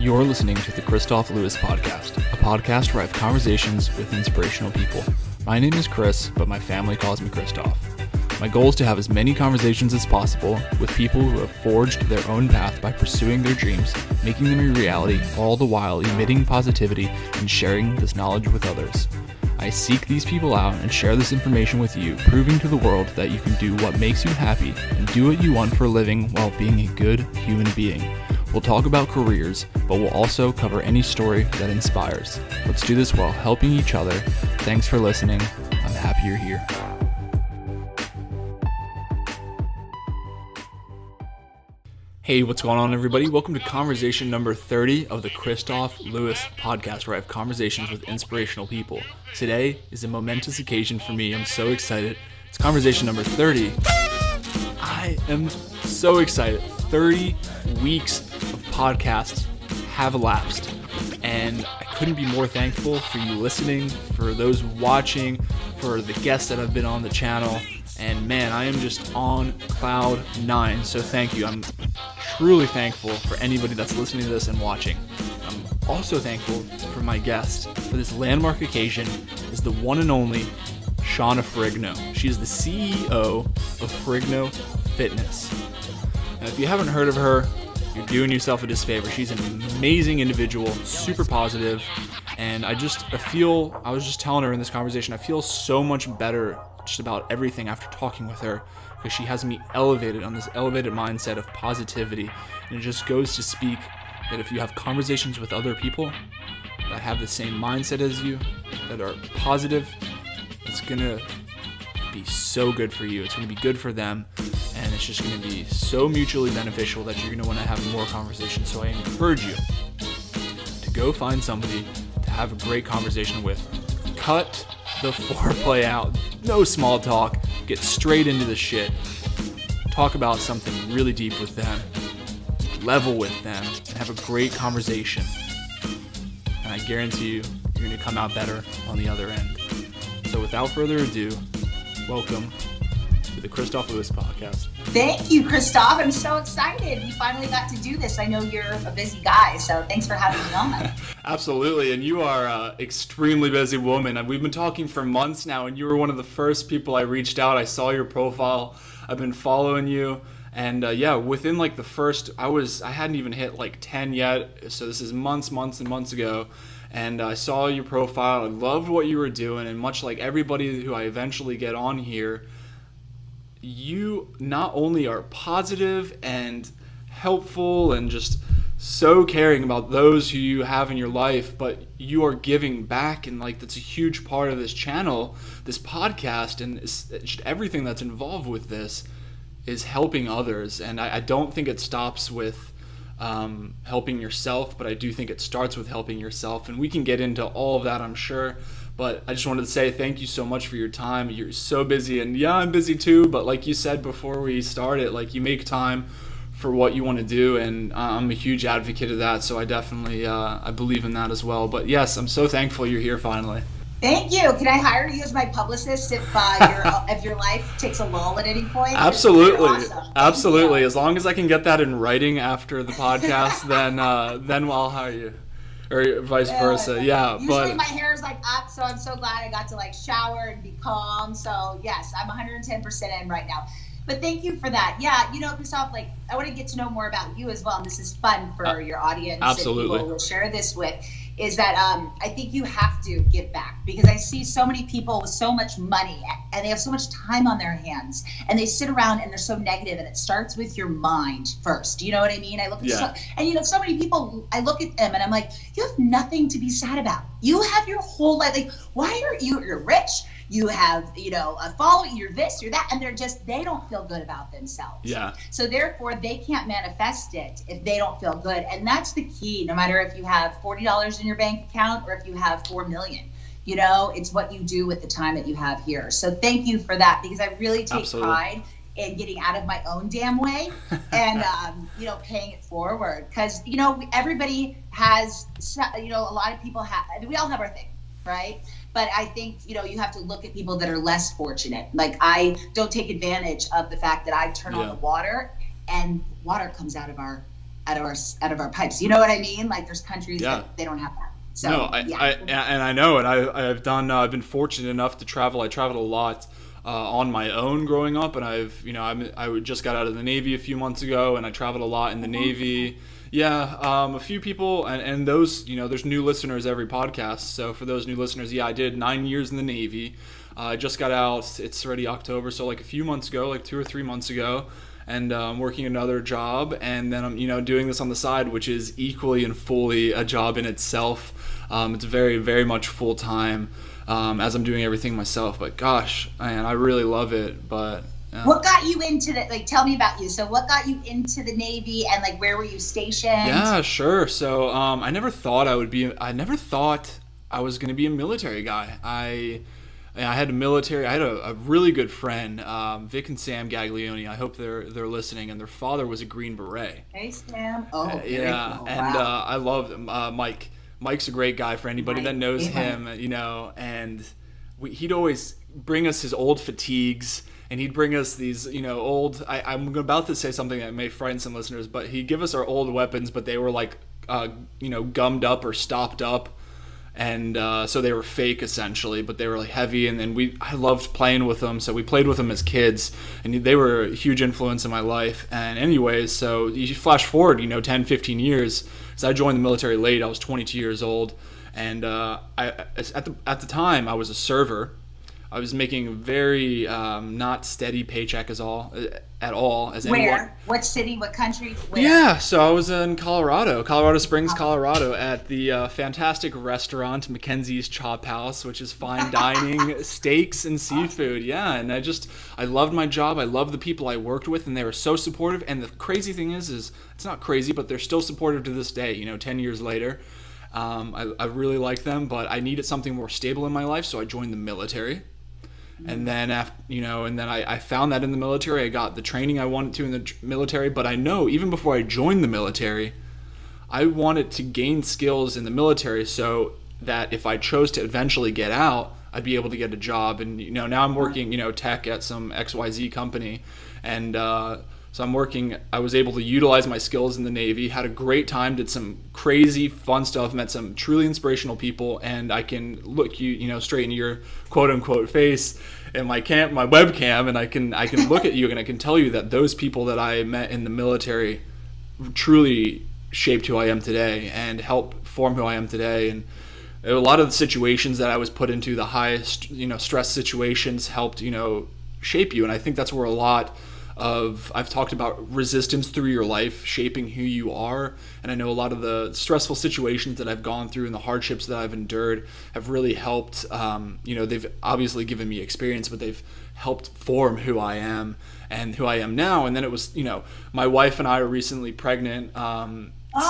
You're listening to the Kristof podcast, a podcast where I have conversations with inspirational people. My name is Chris, but my family calls me Kristof. My goal is to have as many conversations as possible with people who have forged their own path by pursuing their dreams, making them a reality, all the while emitting positivity and sharing this knowledge with others. I seek these people out and share this information with you, proving to the world that you can do what makes you happy and do what you want for a living while being a good human being. We'll talk about careers, but we'll also cover any story that inspires. Let's do this while helping each other. Thanks for listening. I'm happy you're here. Hey, what's going on, everybody? Welcome to conversation number 30 of the Kristof Lewis podcast, where I have conversations with inspirational people. Today is a momentous occasion for me. I'm so excited. It's conversation number 30. I am so excited. 30 weeks of podcasts have elapsed, and I couldn't be more thankful for you listening, for those watching, for the guests that have been on the channel. And man, I am just on cloud 9, so thank you. I'm truly thankful for anybody that's listening to this and watching. I'm also thankful for my guest for this landmark occasion is the one and only Shanna Ferrigno. She is the CEO of Ferrigno Fitness. Now, if you haven't heard of her, you're doing yourself a disfavor. She's an amazing individual, super positive, and I was just telling her in this conversation, I feel so much better just about everything after talking with her, because she has me elevated on this elevated mindset of positivity. And it just goes to speak that if you have conversations with other people that have the same mindset as you, that are positive, it's gonna be so good for you. It's gonna be good for them, and it's just gonna be so mutually beneficial that you're gonna want to have more conversations. So I encourage you to go find somebody to have a great conversation with. Cut the foreplay out. No small talk. Get straight into the shit. Talk about something really deep with them. Level with them. And have a great conversation. And I guarantee you, you're going to come out better on the other end. So without further ado, welcome to the Kristof Lewis podcast. Thank you, Kristof. I'm so excited. We finally got to do this. I know you're a busy guy, so thanks for having me on. Absolutely, and you are an extremely busy woman. We've been talking for months now, and you were one of the first people I reached out. I saw your profile. I've been following you, and within like the first, I hadn't even hit like 10 yet, so this is months and months ago, and I saw your profile. I loved what you were doing, and much like everybody who I eventually get on here, you not only are positive and helpful and just so caring about those who you have in your life, but you are giving back, and like that's a huge part of this channel, this podcast, and just everything that's involved with this is helping others. And I don't think it stops with helping yourself, but I do think it starts with helping yourself, and we can get into all of that, I'm sure. But I just wanted to say thank you so much for your time. You're so busy, and yeah, I'm busy too, but like you said before we started, like you make time for what you want to do, and I'm a huge advocate of that, so I definitely I believe in that as well. But yes, I'm so thankful you're here finally. Thank you. Can I hire you as my publicist if your life takes a lull at any point? Absolutely. Awesome. Absolutely. As long as I can get that in writing after the podcast, then I'll hire you. Or vice versa, yeah. Usually my hair is like up, so I'm so glad I got to like shower and be calm. So yes, I'm 110% in right now. But thank you for that. Yeah, Kristof, like I want to get to know more about you as well. And this is fun for your audience. Absolutely. And people will share this with. Is that I think you have to give back, because I see so many people with so much money and they have so much time on their hands, and they sit around and they're so negative, and it starts with your mind first. You know what I mean? I look at so many people, I look at them and I'm like, you have nothing to be sad about. You have your whole life. Like, why are you're rich? You have, a following, you're this, you're that, and they don't feel good about themselves. Yeah. So therefore, they can't manifest it if they don't feel good. And that's the key, no matter if you have $40 in your bank account or if you have $4 million. It's what you do with the time that you have here. So thank you for that, because I really take pride in getting out of my own damn way and, paying it forward. Because, everybody has, a lot of people we all have our thing, right? But I think, you have to look at people that are less fortunate. Like, I don't take advantage of the fact that I turn on the water and water comes out of our out of our pipes. You know what I mean? Like there's countries Yeah. that they don't have that. So No, I know, and I've done. I've been fortunate enough to travel. I traveled a lot on my own growing up, and I just got out of the Navy a few months ago, and I traveled a lot in the Navy. Yeah, a few people, and those, there's new listeners every podcast. So for those new listeners, yeah, I did 9 years in the Navy. I just got out. It's already October, so like a few months ago, like 2 or 3 months ago. And I'm working another job, and then I'm doing this on the side, which is equally and fully a job in itself. It's very, very much full time as I'm doing everything myself. But gosh, man, I really love it. But what got you into the, like, tell me about you. So what got you into the Navy, and like where were you stationed? Yeah, sure. So I never thought I was going to be a military guy. I had a really good friend, Vic and Sam Gaglione. I hope they're listening. And their father was a Green Beret. Hey, Sam. Oh, yeah. Cool. And Wow. I love Mike. Mike's a great guy for anybody that knows him, and he'd always bring us his old fatigues, and he'd bring us these, old, I'm about to say something that may frighten some listeners, but he'd give us our old weapons, but they were like, gummed up or stopped up. And so they were fake essentially, but they were like heavy, and then I loved playing with them, so we played with them as kids, and they were a huge influence in my life. And anyways, so you flash forward 10, 15 years. So I joined the military late. I was 22 years old, and at the time I was a server. I was making a very not steady paycheck at all as anyone. Where? What city? What country? Where? Yeah, so I was in Colorado Springs, Colorado, at the fantastic restaurant Mackenzie's Chop House, which is fine dining, steaks and seafood. Yeah, and I loved my job. I loved the people I worked with, and they were so supportive. And the crazy thing is it's not crazy, but they're still supportive to this day. 10 years later, I really like them, but I needed something more stable in my life, so I joined the military. And then I found that in the military. I got the training I wanted to in the military, but I know even before I joined the military, I wanted to gain skills in the military so that if I chose to eventually get out, I'd be able to get a job. And now I'm working tech at some XYZ company, and so I was able to utilize my skills in the Navy, had a great time, did some crazy fun stuff, met some truly inspirational people, and I can look you straight into your quote unquote face in my webcam, and I can look at you and I can tell you that those people that I met in the military truly shaped who I am today and helped form who I am today. And a lot of the situations that I was put into, the highest stress situations, helped shape you. And I think that's where a lot of, I've talked about resistance through your life shaping who you are, and I know a lot of the stressful situations that I've gone through and the hardships that I've endured have really helped. They've obviously given me experience, but they've helped form who I am and who I am now. And then it was, my wife and I are recently pregnant.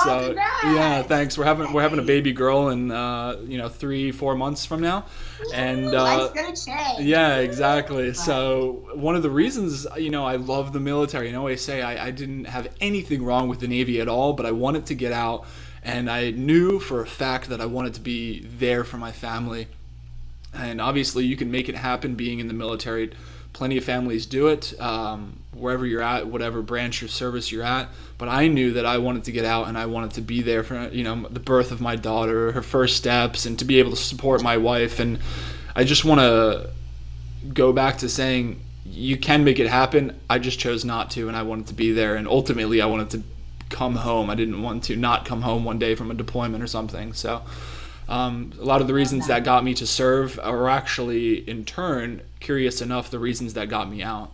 So congrats. Yeah, thanks. We're having a baby girl in 3-4 months from now, and Life's gonna change. yeah, exactly. So one of the reasons I love the military, and I always say I didn't have anything wrong with the Navy at all, but I wanted to get out, and I knew for a fact that I wanted to be there for my family. And obviously you can make it happen being in the military. Plenty of families do it, wherever you're at, whatever branch or service you're at. But I knew that I wanted to get out, and I wanted to be there for the birth of my daughter, her first steps, and to be able to support my wife. And I just want to go back to saying you can make it happen. I just chose not to, and I wanted to be there. And ultimately, I wanted to come home. I didn't want to not come home one day from a deployment or something. So a lot of the reasons that got me to serve are actually, in turn, curious enough, the reasons that got me out.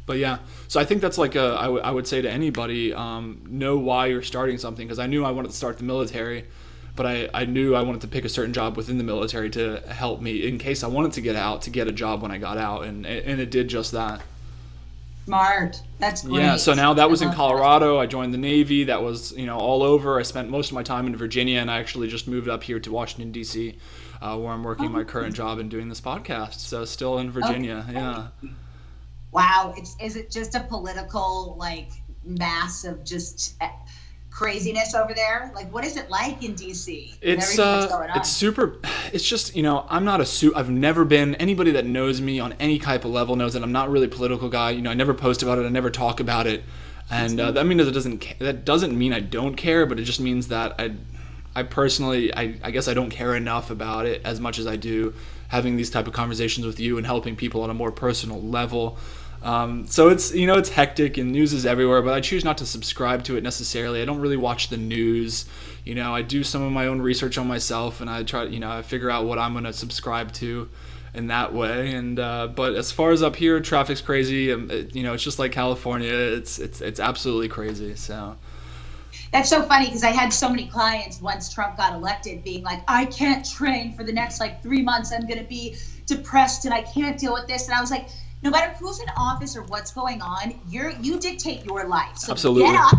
But yeah, so I think that's like I would say to anybody, know why you're starting something, because I knew I wanted to start the military, but I knew I wanted to pick a certain job within the military to help me in case I wanted to get out, to get a job when I got out, and it did just that. Smart. That's great. Yeah, so now that was in Colorado. I joined the Navy. That was, all over. I spent most of my time in Virginia, and I actually just moved up here to Washington, D.C., where I'm working my current job and doing this podcast. So still in Virginia, yeah. Wow. Is it just a political, mass of just craziness over there? What is it like in DC? It's super. It's just, I've never been, anybody that knows me on any type of level knows that I'm not really a political guy. I never post about it. I never talk about it. And I mean, that doesn't mean I don't care, but it just means that I personally, I guess I don't care enough about it as much as I do having these type of conversations with you and helping people on a more personal level. So it's, it's hectic and news is everywhere, but I choose not to subscribe to it necessarily. I don't really watch the news. I do some of my own research on myself, and I try, I figure out what I'm going to subscribe to in that way. And but as far as up here, traffic's crazy. It's just like California. It's absolutely crazy. So that's so funny, because I had so many clients once Trump got elected being like, I can't train for the next 3 months. I'm going to be depressed and I can't deal with this. And I was like, no matter who's in office or what's going on, you dictate your life. So absolutely. Get up,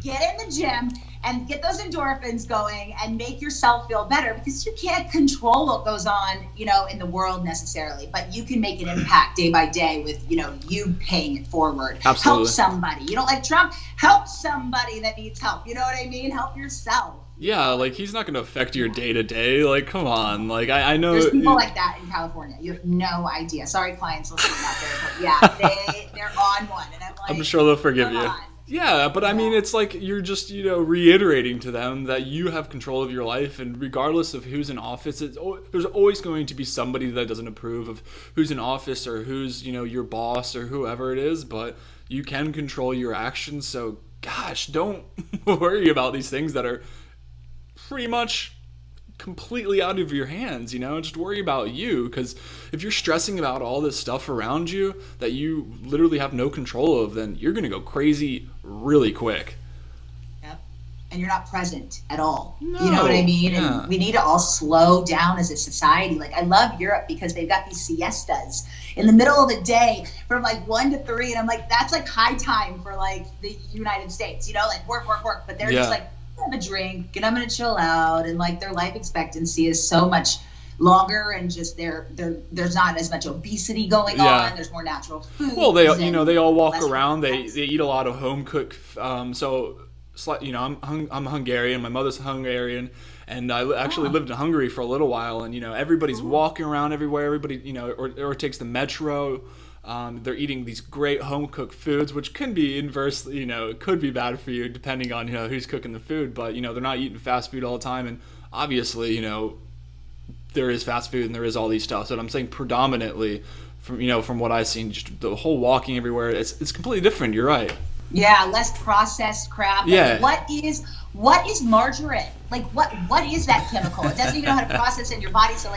get in the gym, and get those endorphins going and make yourself feel better, because you can't control what goes on, in the world necessarily, but you can make an impact day by day with, you paying it forward. Absolutely. Help somebody. You don't like Trump? Help somebody that needs help. You know what I mean? Help yourself. Yeah, he's not going to affect your day-to-day. Come on. I know. There's people like that in California. You have no idea. Sorry, clients listening out there, but yeah, they're on one. And I'm like, I'm sure they'll forgive you. on. Yeah, but I mean, it's you're just, reiterating to them that you have control of your life, and regardless of who's in office, there's always going to be somebody that doesn't approve of who's in office or who's, your boss or whoever it is, but you can control your actions. So, gosh, don't worry about these things that are pretty much completely out of your hands. Just worry about you, because if you're stressing about all this stuff around you that you literally have no control of, then you're going to go crazy really quick. Yep. And you're not present at all. No, you know what I mean? yeah. And we need to all slow down as a society. I love Europe because they've got these siestas in the middle of the day from 1 to 3, and I'm like, that's high time for the United States, work, but they're just have a drink and I'm gonna chill out, and their life expectancy is so much longer, and just there's not as much obesity going on. There's more natural food. Well, they all walk around. They eat a lot of home cooked. I'm Hungarian. My mother's Hungarian, and I actually lived in Hungary for a little while. And everybody's walking around everywhere. Everybody or takes the metro. They're eating these great home-cooked foods, which can be inversely, it could be bad for you depending on, who's cooking the food. But, they're not eating fast food all the time. And obviously, there is fast food and there is all these stuff. So I'm saying predominantly from what I've seen, just the whole walking everywhere, it's completely different. You're right. Yeah, less processed crap. Yeah. What is margarine? What is that chemical? It doesn't even know how to process it in your body. So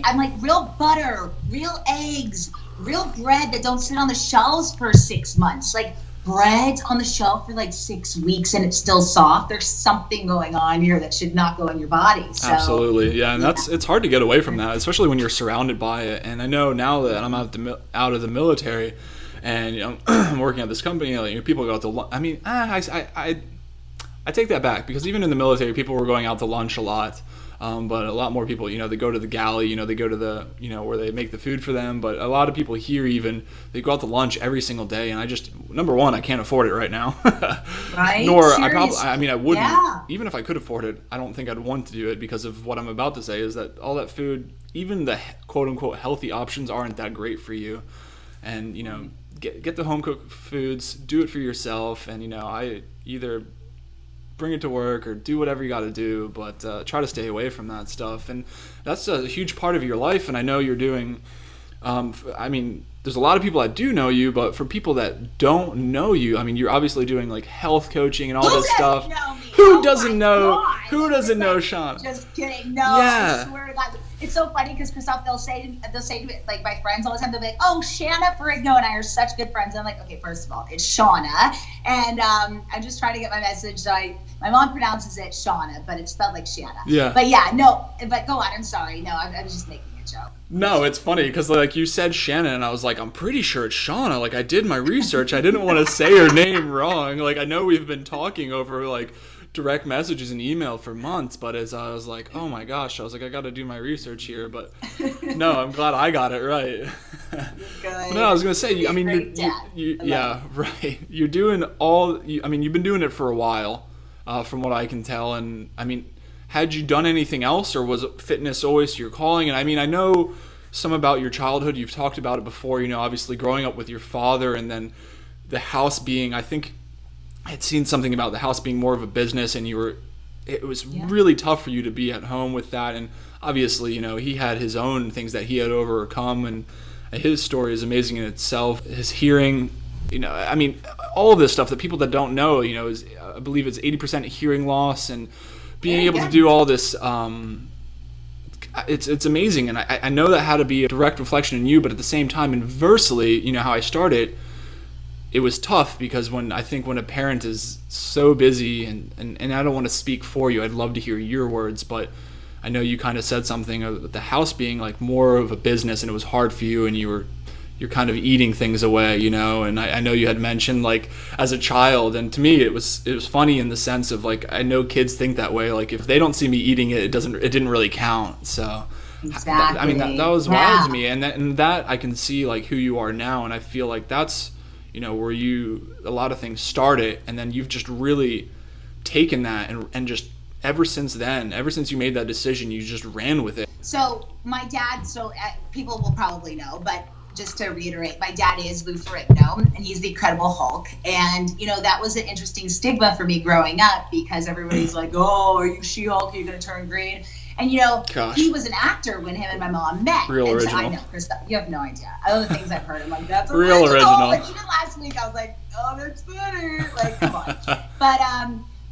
I'm real butter, real eggs, real bread that don't sit on the shelves for 6 months. Bread's on the shelf for 6 weeks and it's still soft. There's something going on here that should not go in your body. So, absolutely, yeah, and it's hard to get away from that, especially when you're surrounded by it. And I know now that I'm out of the military, and I'm working at this company. People go out to lunch. I mean, I take that back, because even in the military, people were going out to lunch a lot. But a lot more people, they go to the galley, they go to the, where they make the food for them. But a lot of people here, even, they go out to lunch every single day. And I just, number one, I can't afford it right now. Right? Nor, Serious. I wouldn't, yeah. Even if I could afford it, I don't think I'd want to do it, because of what I'm about to say is that all that food, even the quote unquote healthy options, aren't that great for you. And, get the home cooked foods, do it for yourself. And, I either bring it to work or do whatever you got to do, but try to stay away from that stuff. And that's a huge part of your life. And I know you're doing, there's a lot of people that do know you, but for people that don't know you, you're obviously doing health coaching and all this stuff. Who doesn't know? Who doesn't know Shauna? Just kidding. No, yeah. I swear to God. It's so funny because Kristof, they'll say to me, my friends all the time, they'll be like, oh, Shanna Ferrigno and I are such good friends. And I'm like, okay, first of all, it's Shauna. And I'm just trying to get my message. So my mom pronounces it Shauna, but it's spelled like Shanna. Yeah. But yeah, no, but go on. I'm sorry. No, I was just making a joke. No, it's funny because you said Shanna, and I was like, I'm pretty sure it's Shauna. I did my research. I didn't want to say her name wrong. I know we've been talking over direct messages and email for months, but as I was like, oh my gosh, I was like, I got to do my research here. But no, I'm glad I got it right. Good. No, I was gonna say, yeah, right. You're doing you've been doing it for a while, from what I can tell. And had you done anything else, or was fitness always your calling? And I know some about your childhood. You've talked about it before. Obviously growing up with your father, and then the house being, I think, I had seen something about the house being more of a business, and it was really tough for you to be at home with that. And obviously, he had his own things that he had overcome, and his story is amazing in itself. His hearing, all of this stuff that people that don't know, is, I believe it's 80% hearing loss, and being able to do all this, it's amazing. And I know that had to be a direct reflection in you, but at the same time, inversely, how I started, it was tough because when a parent is so busy, and I don't want to speak for you, I'd love to hear your words, but I know you kind of said something of the house being like more of a business, and it was hard for you, and you're kind of eating things away, and I know you had mentioned like as a child, and to me it was funny in the sense of like, I know kids think that way, like if they don't see me eating it, it didn't really count. So exactly. That was wild to me, and that I can see like who you are now, and I feel like that's where a lot of things started, and then you've just really taken that and just ever since you made that decision, you just ran with it. So my dad, people will probably know, but just to reiterate, my dad is Lou Ferrigno, and he's the Incredible Hulk. And, that was an interesting stigma for me growing up, because everybody's like, oh, are you She-Hulk? Are you going to turn green? And, he was an actor when him and my mom met. Real and original. So, I know, Kristof, you have no idea. Other things I've heard, I'm like, that's real original. Like, even last week, I was like, oh, that's funny. Like, come on.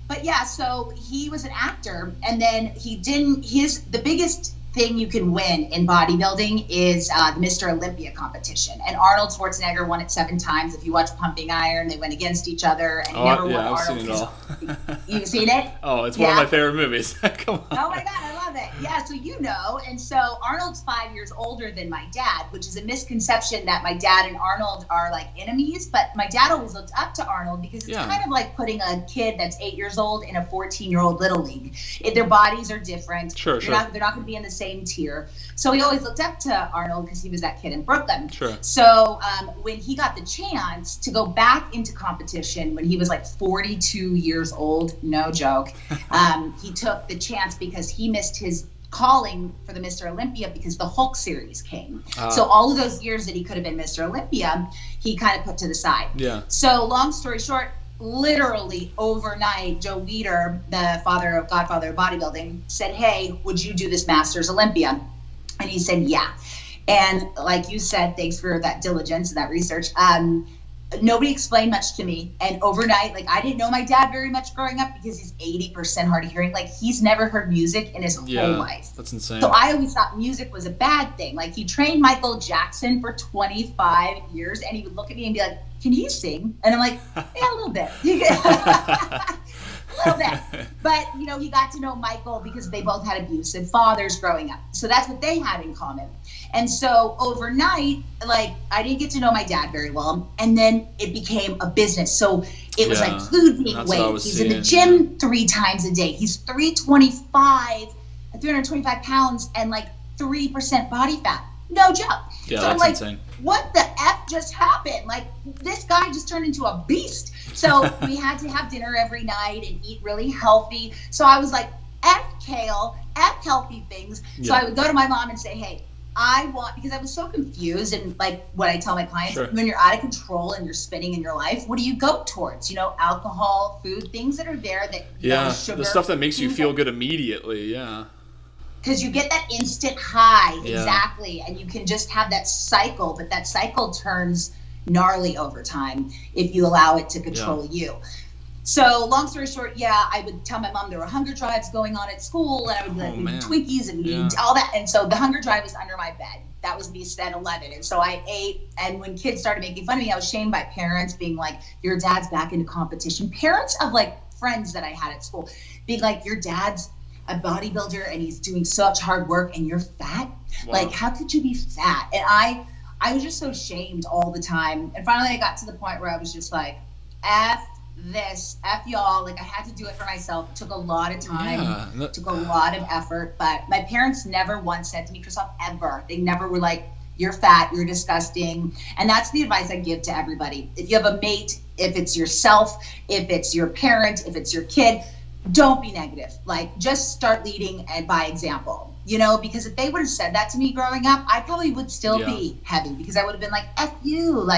But yeah, so he was an actor, and then the biggest thing you can win in bodybuilding is the Mr. Olympia competition. And Arnold Schwarzenegger won it 7 times. If you watch Pumping Iron, they went against each other, and he never won. I've Arnold. Seen it all. You've seen it? Oh, it's one of my favorite movies. Come on. Oh my God, I love it. Yeah, so and so Arnold's 5 years older than my dad, which is a misconception that my dad and Arnold are like enemies, but my dad always looked up to Arnold because it's kind of like putting a kid that's 8 years old in a 14-year-old little league. Their bodies are different. Sure. They're not going to be in the same tier. So he always looked up to Arnold because he was that kid in Brooklyn. Sure. So when he got the chance to go back into competition when he was like 42 years old, no joke, he took the chance because he missed his calling for the Mr. Olympia because the Hulk series came. So all of those years that he could have been Mr. Olympia, he kind of put to the side. Yeah. So long story short, literally overnight, Joe Weider, the godfather of bodybuilding, said, hey, would you do this Masters Olympia? And he said, yeah. And like you said, thanks for that diligence, that research. Nobody explained much to me. And overnight, like I didn't know my dad very much growing up because he's 80% hard of hearing. Like he's never heard music in his whole life. That's insane. So I always thought music was a bad thing. Like he trained Michael Jackson for 25 years and he would look at me and be like, can he sing? And I'm like, yeah, a little bit. A little bit. But, he got to know Michael because they both had abusive fathers growing up. So that's what they had in common. And so overnight, like, I didn't get to know my dad very well. And then it became a business. So it was like food being weighed. He's in the gym 3 times a day. He's 325 pounds and like 3% body fat. No joke. Yeah, so that's I'm like, insane. What the F just happened? Like, this guy just turned into a beast. So we had to have dinner every night and eat really healthy. So I was like, F kale, F healthy things. So I would go to my mom and say, hey, because I was so confused, and like what I tell my clients, when you're out of control and you're spinning in your life, what do you go towards? Alcohol, food, things that are there that, sugar. The stuff that makes you feel good immediately, because you get that instant high, exactly, and you can just have that cycle, but that cycle turns gnarly over time if you allow it to control you. So long story short, I would tell my mom there were hunger drives going on at school, and I would be like, eat Twinkies and eat all that. And so the hunger drive was under my bed. That was me at 11. And so I ate, and when kids started making fun of me, I was shamed by parents being like, your dad's back into competition. Parents of like friends that I had at school being like, your dad's a bodybuilder and he's doing such hard work and you're fat. Wow. Like, how could you be fat? And I was just so shamed all the time. And finally I got to the point where I was just like, F this, F y'all. Like I had to do it for myself. It took a lot of time, took a lot of effort, but my parents never once said to me, Kristof, ever. They never were like, you're fat, you're disgusting. And that's the advice I give to everybody. If you have a mate, if it's yourself, if it's your parent, if it's your kid, don't be negative. Like just start leading and by example. because if they would have said that to me growing up, I probably would still be heavy, because I would have been like, F you,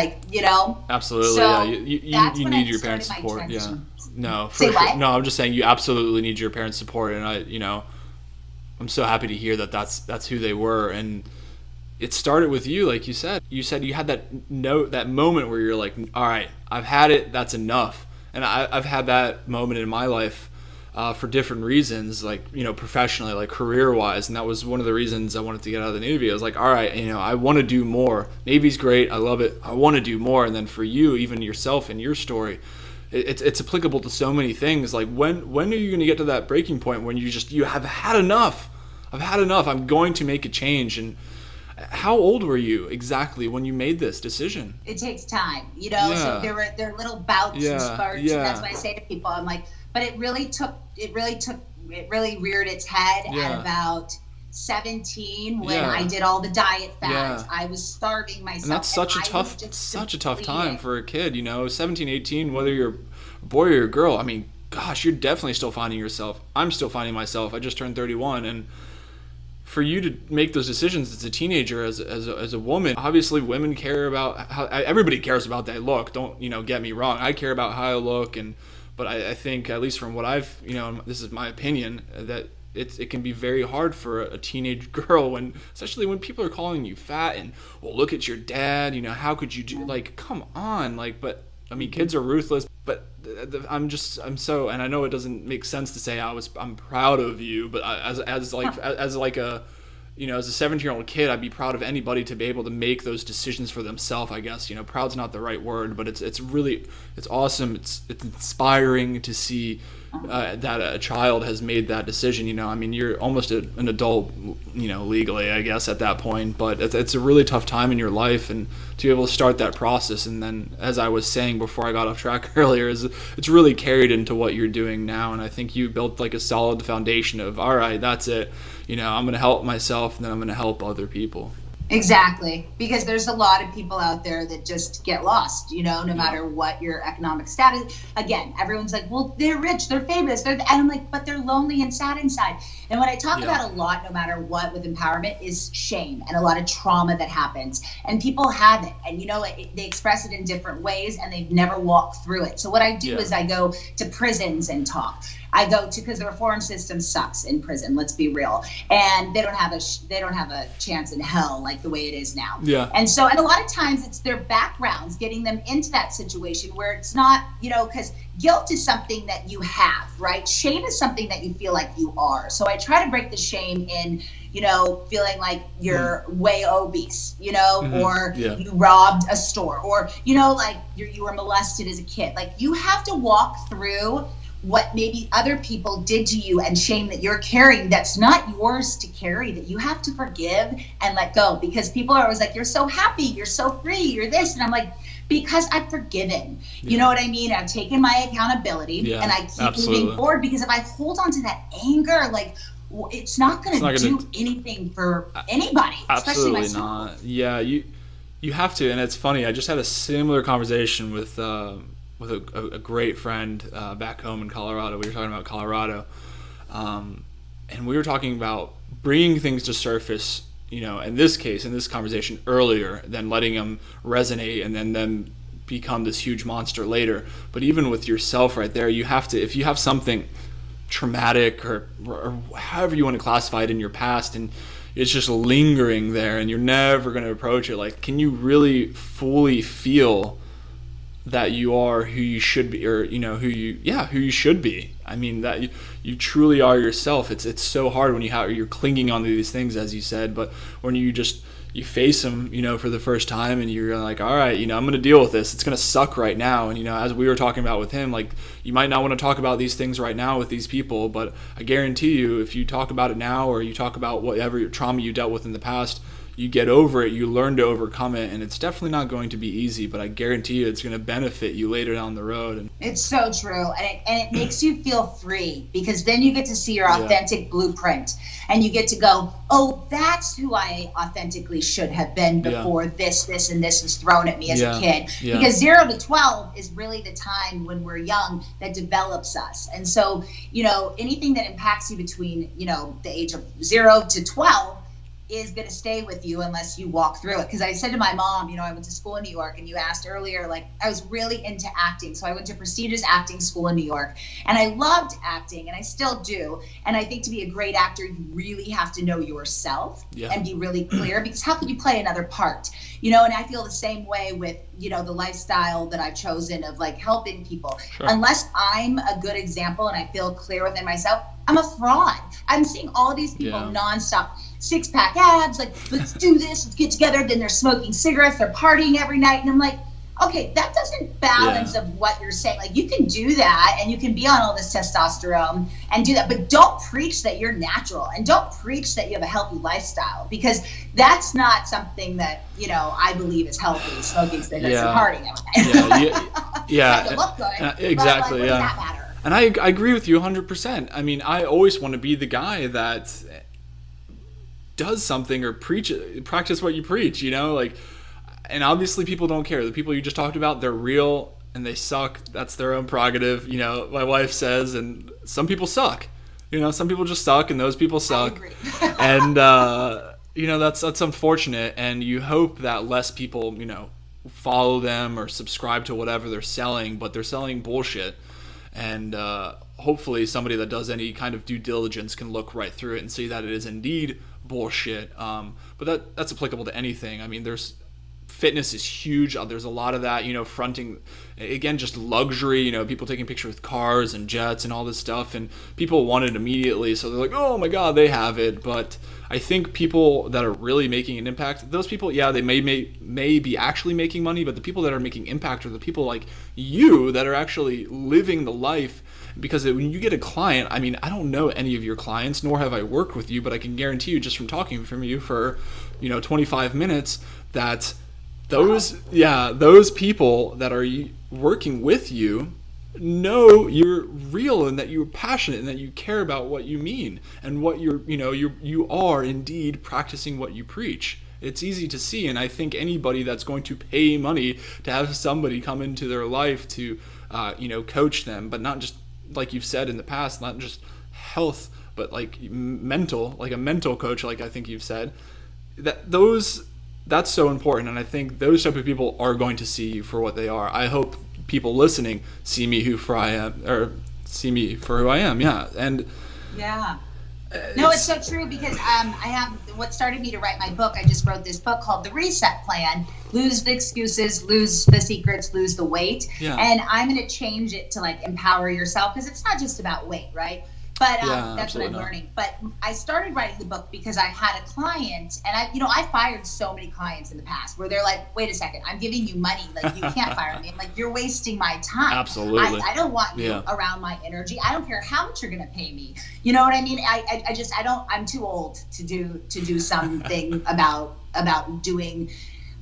Absolutely. So you need your parents' support. Yeah. No, for Say sure. what? No, I'm just saying you absolutely need your parents' support, and I'm so happy to hear that that's who they were. And it started with you, like you said. You said you had that moment where you're like, all right, I've had it, that's enough. And I've had that moment in my life for different reasons, like, professionally, like career-wise. And that was one of the reasons I wanted to get out of the Navy. I was like, all right, I want to do more. Navy's great. I love it. I want to do more. And then for you, even yourself and your story, it's applicable to so many things. Like, when are you going to get to that breaking point when you have had enough? I've had enough. I'm going to make a change. And how old were you exactly when you made this decision? It takes time, so there were little bouts and spurts. And that's what I say to people. I'm like, but it really reared its head at about 17 when I did all the diet fads. I was starving myself. And that's such a tough time for a kid, 17, 18, whether you're a boy or a girl. I mean, gosh, you're definitely still finding yourself. I'm still finding myself. I just turned 31, and for you to make those decisions as a teenager, as a woman, obviously women care about how everybody cares about that look. Don't get me wrong. I care about how I look, but I think, at least from what I've this is my opinion, that it can be very hard for a teenage girl especially when people are calling you fat and, well, look at your dad. How could you do, like, come on, like, but I mean, kids are ruthless. But I'm so, and I know it doesn't make sense to say I'm proud of you, but as a 17-year-old kid, I'd be proud of anybody to be able to make those decisions for themselves, I guess. Proud's not the right word, but it's awesome. It's inspiring to see that a child has made that decision. I mean, you're almost an adult, legally, I guess, at that point, but it's a really tough time in your life, and to be able to start that process. And then, as I was saying before I got off track earlier, it's really carried into what you're doing now. And I think you built like a solid foundation of, all right, that's it. I'm going to help myself, and then I'm going to help other people. Exactly, because there's a lot of people out there that just get lost, no matter what your economic status. Again, everyone's like, well, they're rich, they're famous, and I'm like, but they're lonely and sad inside. And what I talk about a lot, no matter what, with empowerment, is shame and a lot of trauma that happens. And people have it, and they express it in different ways, and they've never walked through it. So what I do is I go to prisons and talk. I go to, because the reform system sucks in prison. Let's be real, and they don't have a chance in hell like the way it is now. Yeah. And a lot of times it's their backgrounds getting them into that situation where it's not, because guilt is something that you have, right? Shame is something that you feel like you are. So I try to break the shame in, feeling like you're way obese, or you robbed a store, or like you were molested as a kid. Like, you have to walk through what maybe other people did to you, and shame that you're carrying that's not yours to carry, that you have to forgive and let go. Because people are always like, you're so happy, you're so free, you're this. And I'm like, because I've forgiven. You know what I mean? I've taken my accountability, and I keep moving forward. Because if I hold on to that anger, like, it's not going to do anything for anybody, especially myself. Not. Yeah, you have to. And it's funny, I just had a similar conversation with a great friend back home in Colorado. We were talking about Colorado, and we were talking about bringing things to surface, in this case, in this conversation earlier, than letting them resonate and then them become this huge monster later. But even with yourself right there, you have to, if you have something traumatic or however you want to classify it in your past, and it's just lingering there and you're never going to approach it, like, can you really fully feel that you are who you should be, or who you should be? I mean, that you truly are yourself. It's so hard when you're clinging onto these things, as you said, but when you face them, for the first time, and you're like, all right, I'm going to deal with this. It's going to suck right now. And, as we were talking about with him, like, you might not want to talk about these things right now with these people, but I guarantee you, if you talk about it now, or you talk about whatever trauma you dealt with in the past, you get over it, you learn to overcome it, and it's definitely not going to be easy, but I guarantee you it's going to benefit you later down the road. And it's so true. And it makes you feel free, because then you get to see your authentic blueprint, and you get to go, oh, that's who I authentically should have been before this, and this was thrown at me as a kid. Because 0 to 12 is really the time when we're young that develops us. And so, anything that impacts you between, the age of 0 to 12 is going to stay with you unless you walk through it. Because I said to my mom, I went to school in New York, and you asked earlier, like, I was really into acting. So I went to prestigious acting school in New York, and I loved acting, and I still do. And I think to be a great actor, you really have to know yourself and be really clear, because how can you play another part? And I feel the same way with, the lifestyle that I've chosen of like helping people. Sure. Unless I'm a good example and I feel clear within myself, I'm a fraud. I'm seeing all of these people nonstop, 6-pack abs, like, let's do this, let's get together. Then they're smoking cigarettes, they're partying every night. And I'm like, okay, that doesn't balance of what you're saying. Like, you can do that, and you can be on all this testosterone and do that, but don't preach that you're natural, and don't preach that you have a healthy lifestyle, because that's not something that, I believe is healthy, smoking cigarettes and partying every night. You look good, exactly. But, like, what does that matter? And I agree with you 100%. I mean, I always want to be the guy that does something or practice what you preach, like, and obviously people don't care. The people you just talked about, they're real and they suck. That's their own prerogative. My wife says, and some people suck. Some people just suck, and those people suck. I agree. And, that's unfortunate. And you hope that less people, follow them or subscribe to whatever they're selling, but they're selling bullshit. And hopefully somebody that does any kind of due diligence can look right through it and see that it is indeed bullshit. But that's applicable to anything. I mean, fitness is huge. There's a lot of that, fronting, again, just luxury, people taking pictures with cars and jets and all this stuff, and people want it immediately. So they're like, oh my God, they have it. But I think people that are really making an impact, those people, they may be actually making money, but the people that are making impact are the people like you that are actually living the life. Because when you get a client, I mean, I don't know any of your clients, nor have I worked with you, but I can guarantee you just from talking from you for, 25 minutes that those people that are working with you know you're real, and that you're passionate, and that you care about what you mean, and what you are indeed practicing what you preach. It's easy to see, and I think anybody that's going to pay money to have somebody come into their life to coach them, but not just like you've said in the past, not just health, but like mental, like a mental coach, like I think you've said, that's so important. And I think those type of people are going to see you for what they are. I hope people listening see me for who I am. Yeah. And it's so true, because I have what started me to write my book. I just wrote this book called The Reset Plan: Lose the Excuses, Lose the Secrets, Lose the Weight. And I'm going to change it to like empower yourself, because it's not just about weight, right? But that's what I'm learning. But I started writing the book because I had a client, and I fired so many clients in the past where they're like, wait a second, I'm giving you money, like you can't fire me. I'm like, you're wasting my time. Absolutely. I don't want you around my energy. I don't care how much you're going to pay me. You know what I mean? I'm too old to do something about doing.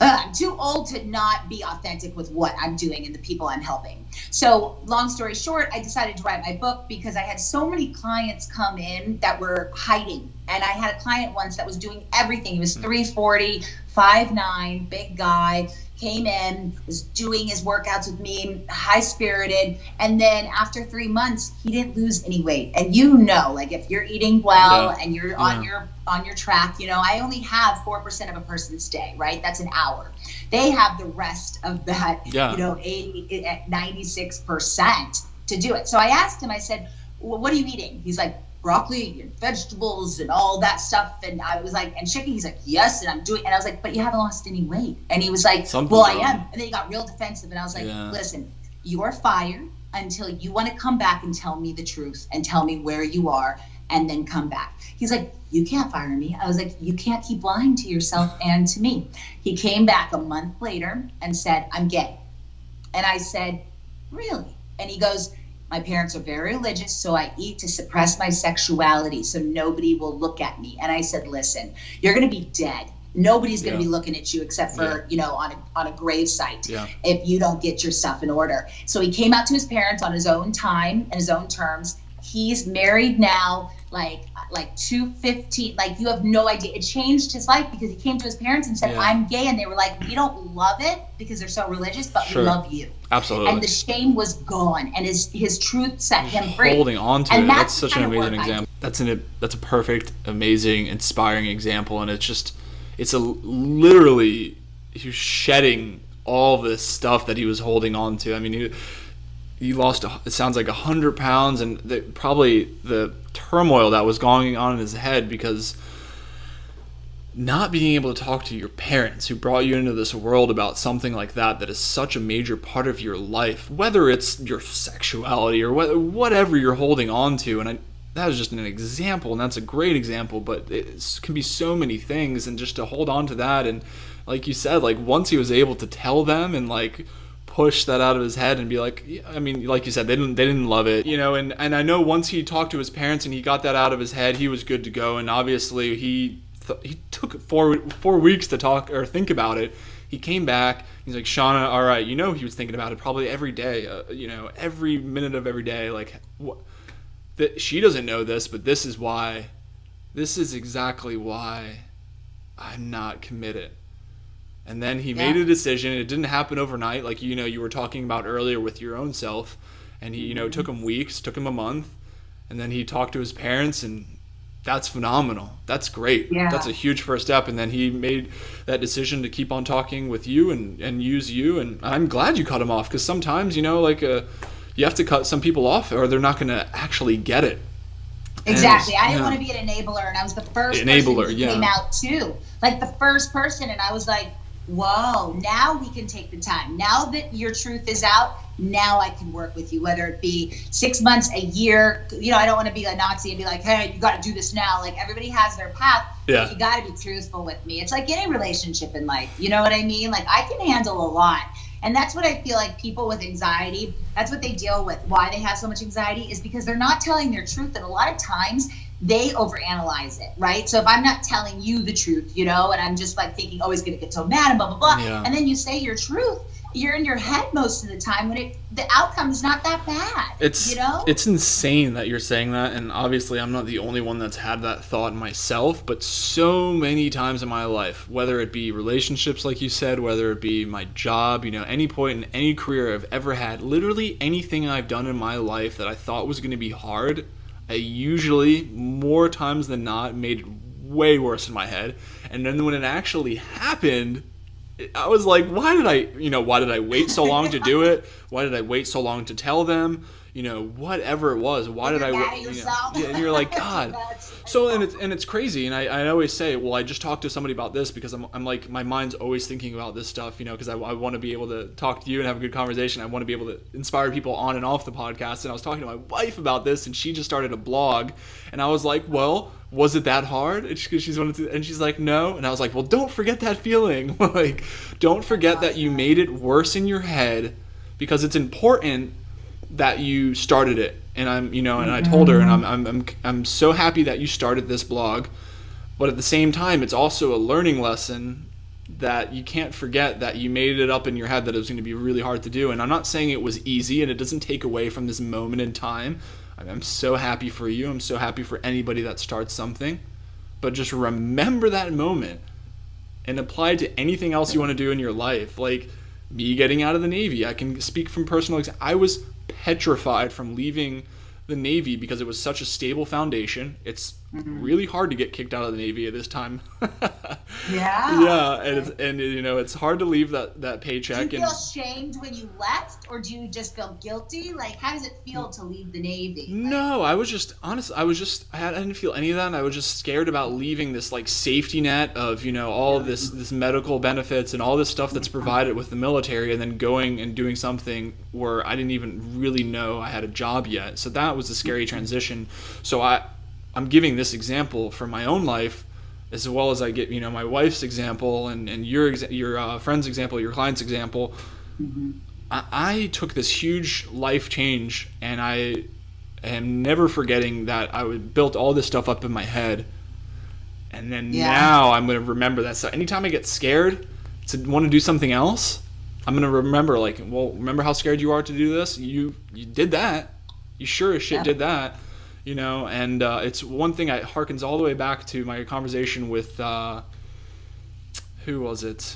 I'm too old to not be authentic with what I'm doing and the people I'm helping. So long story short, I decided to write my book because I had so many clients come in that were hiding. And I had a client once that was doing everything. He was 340, 5'9", big guy, came in, was doing his workouts with me, high-spirited. And then after 3 months, he didn't lose any weight. And like if you're eating well and you're on your track, I only have 4% of a person's day, right? That's an hour. They have the rest of that, 96% to do it. So I asked him, I said, well, what are you eating? He's like, broccoli and vegetables and all that stuff. And I was like, and chicken? He's like, yes, and I'm doing, and I was like, but you haven't lost any weight. And he was like, I am. And then he got real defensive, and I was like, listen, you're fired until you want to come back and tell me the truth and tell me where you are, and then come back. He's like, you can't fire me. I was like, you can't keep lying to yourself and to me. He came back a month later and said, I'm gay. And I said, really? And he goes, my parents are very religious, so I eat to suppress my sexuality so nobody will look at me. And I said, listen, you're going to be dead Nobody's going to be looking at you except for, on a grave site if you don't get your stuff in order. So he came out to his parents on his own time and his own terms. He's married now, like 215. Like, you have no idea. It changed his life because he came to his parents and said, I'm gay. And they were like, we don't love it because they're so religious, but we love you. Absolutely. And the shame was gone, and his truth set him free. Holding on to it. That's such an amazing example. That's a perfect, amazing, inspiring example. And it's literally, he was shedding all this stuff that he was holding on to. I mean, he lost, it sounds like 100 pounds, and probably the turmoil that was going on in his head because not being able to talk to your parents who brought you into this world about something like that is such a major part of your life, whether it's your sexuality or whatever you're holding on to. And that was just an example, and that's a great example, but it can be so many things, and just to hold on to that. And like you said, like, once he was able to tell them and like push that out of his head and be like, I mean, like you said, they didn't love it, and I know once he talked to his parents and he got that out of his head, he was good to go. And obviously he took 4 weeks to talk or think about it. He came back, he's like, Shauna, all right, he was thinking about it probably every day, every minute of every day, like, she doesn't know this, but this is exactly why I'm not committed. And then he made a decision. It didn't happen overnight, like you were talking about earlier with your own self. And he took him weeks, took him a month, and then he talked to his parents, and that's phenomenal. That's great. Yeah. That's a huge first step. And then he made that decision to keep on talking with you and use you. And I'm glad you cut him off, because sometimes you have to cut some people off or they're not going to actually get it. Exactly. I didn't want to be an enabler, and I was the first person who came out too. Like, the first person, and I was like, whoa, now we can take the time. Now that your truth is out, now I can work with you, whether it be 6 months, a year. I don't want to be a Nazi and be like, hey, you got to do this now. Like, everybody has their path. Yeah. But you got to be truthful with me. It's like any relationship in life. You know what I mean? Like, I can handle a lot. And that's what I feel like people with anxiety, that's what they deal with. Why they have so much anxiety is because they're not telling their truth. And a lot of times they overanalyze it, right? So if I'm not telling you the truth, and I'm just like thinking, oh, he's going to get so mad and blah, blah, blah. Yeah. And then you say your truth, you're in your head most of the time when the outcome is not that bad. It's insane that you're saying that. And obviously I'm not the only one that's had that thought myself, but so many times in my life, whether it be relationships, like you said, whether it be my job, any point in any career I've ever had, literally anything I've done in my life that I thought was going to be hard, I usually, more times than not, made it way worse in my head. And then when it actually happened, I was like, why did I wait so long to do it? Why did I wait so long to tell them? Whatever it was, why did I wait? And you're like, God. So, and it's crazy. And I always say, well, I just talked to somebody about this because I'm like, my mind's always thinking about this stuff, because I want to be able to talk to you and have a good conversation. I want to be able to inspire people on and off the podcast. And I was talking to my wife about this, and she just started a blog. And I was like, well, was it that hard? And she's like, no. And I was like, well, don't forget that feeling. Like, don't forget that you made it worse in your head, because it's important that you started it. And and I told her, and I'm so happy that you started this blog, but at the same time, it's also a learning lesson that you can't forget that you made it up in your head that it was going to be really hard to do. And I'm not saying it was easy, and it doesn't take away from this moment in time. I'm so happy for you. I'm so happy for anybody that starts something, but just remember that moment and apply it to anything else you want to do in your life. Like me getting out of the Navy, I can speak from personal experience. I was petrified from leaving the Navy because it was such a stable foundation. It's really hard to get kicked out of the Navy at this time. Yeah, and it's hard to leave that paycheck. Do you feel shamed when you left, or do you just feel guilty? Like, how does it feel to leave the Navy? No, I was just honest. I didn't feel any of that. I was just scared about leaving this like safety net of all of this medical benefits and all this stuff that's provided with the military, and then going and doing something where I didn't even really know I had a job yet. So that was a scary transition. So I'm giving this example from my own life, as well as I get my wife's example and your friend's example, your client's example. Mm-hmm. I took this huge life change, and I am never forgetting that I built all this stuff up in my head, And then now I'm going to remember that. So anytime I get scared to want to do something else, I'm going to remember, like, well, remember how scared you are to do this? You did that. You sure as shit did that. You know, and it's one thing I harkens all the way back to my conversation with, who was it?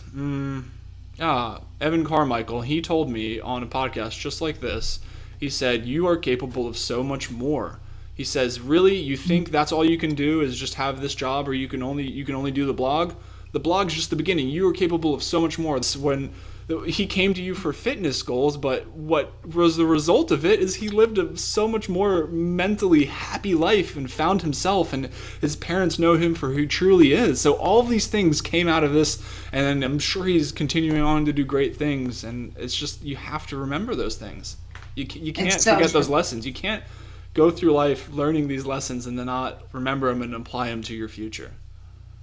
Evan Carmichael. He told me on a podcast just like this, he said, you are capable of so much more. He says, really, you think that's all you can do is just have this job, or you can only do the blog? The blog's just the beginning. You are capable of so much more. It's when he came to you for fitness goals, but what was the result of it is he lived a so much more mentally happy life and found himself, and his parents know him for who he truly is. So all of these things came out of this, and I'm sure he's continuing on to do great things, and it's just, you have to remember those things. You can't forget those lessons. You can't go through life learning these lessons and then not remember them and apply them to your future.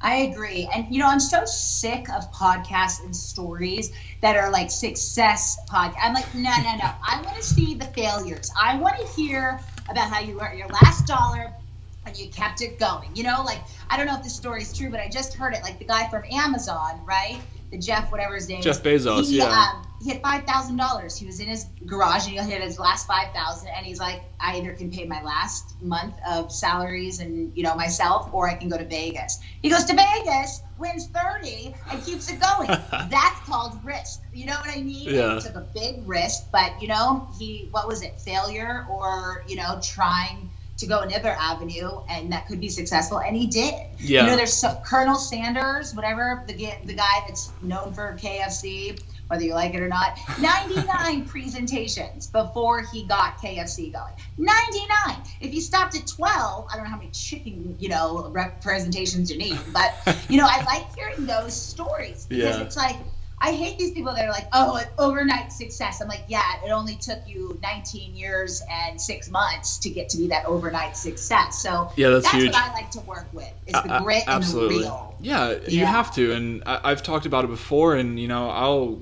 I agree. And, I'm so sick of podcasts and stories that are like success podcasts. I'm like, no. I want to see the failures. I want to hear about how you earned your last dollar and you kept it going. I don't know if this story is true, but I just heard it. Like the guy from Amazon, right? The Jeff, whatever his name is. Jeff Bezos, he had $5,000. He was in his garage and he hit his last $5,000. And he's like, I either can pay my last month of salaries and, myself, or I can go to Vegas. He goes to Vegas, wins 30 and keeps it going. That's called risk. You know what I mean? Yeah. He took a big risk, but, what was it? Failure or, trying to go another avenue, and that could be successful, and he did. Yeah. There's Colonel Sanders, whatever, the guy that's known for KFC, whether you like it or not, 99 presentations before he got KFC going. 99. If you stopped at 12, I don't know how many chicken, presentations you need, but I like hearing those stories because it's like, I hate these people that are like, oh, an overnight success. I'm like, yeah, it only took you 19 years and 6 months to get to be that overnight success. So that's huge. What I like to work with is the grit and the real. Yeah, you have to. And I've talked about it before, and, I'll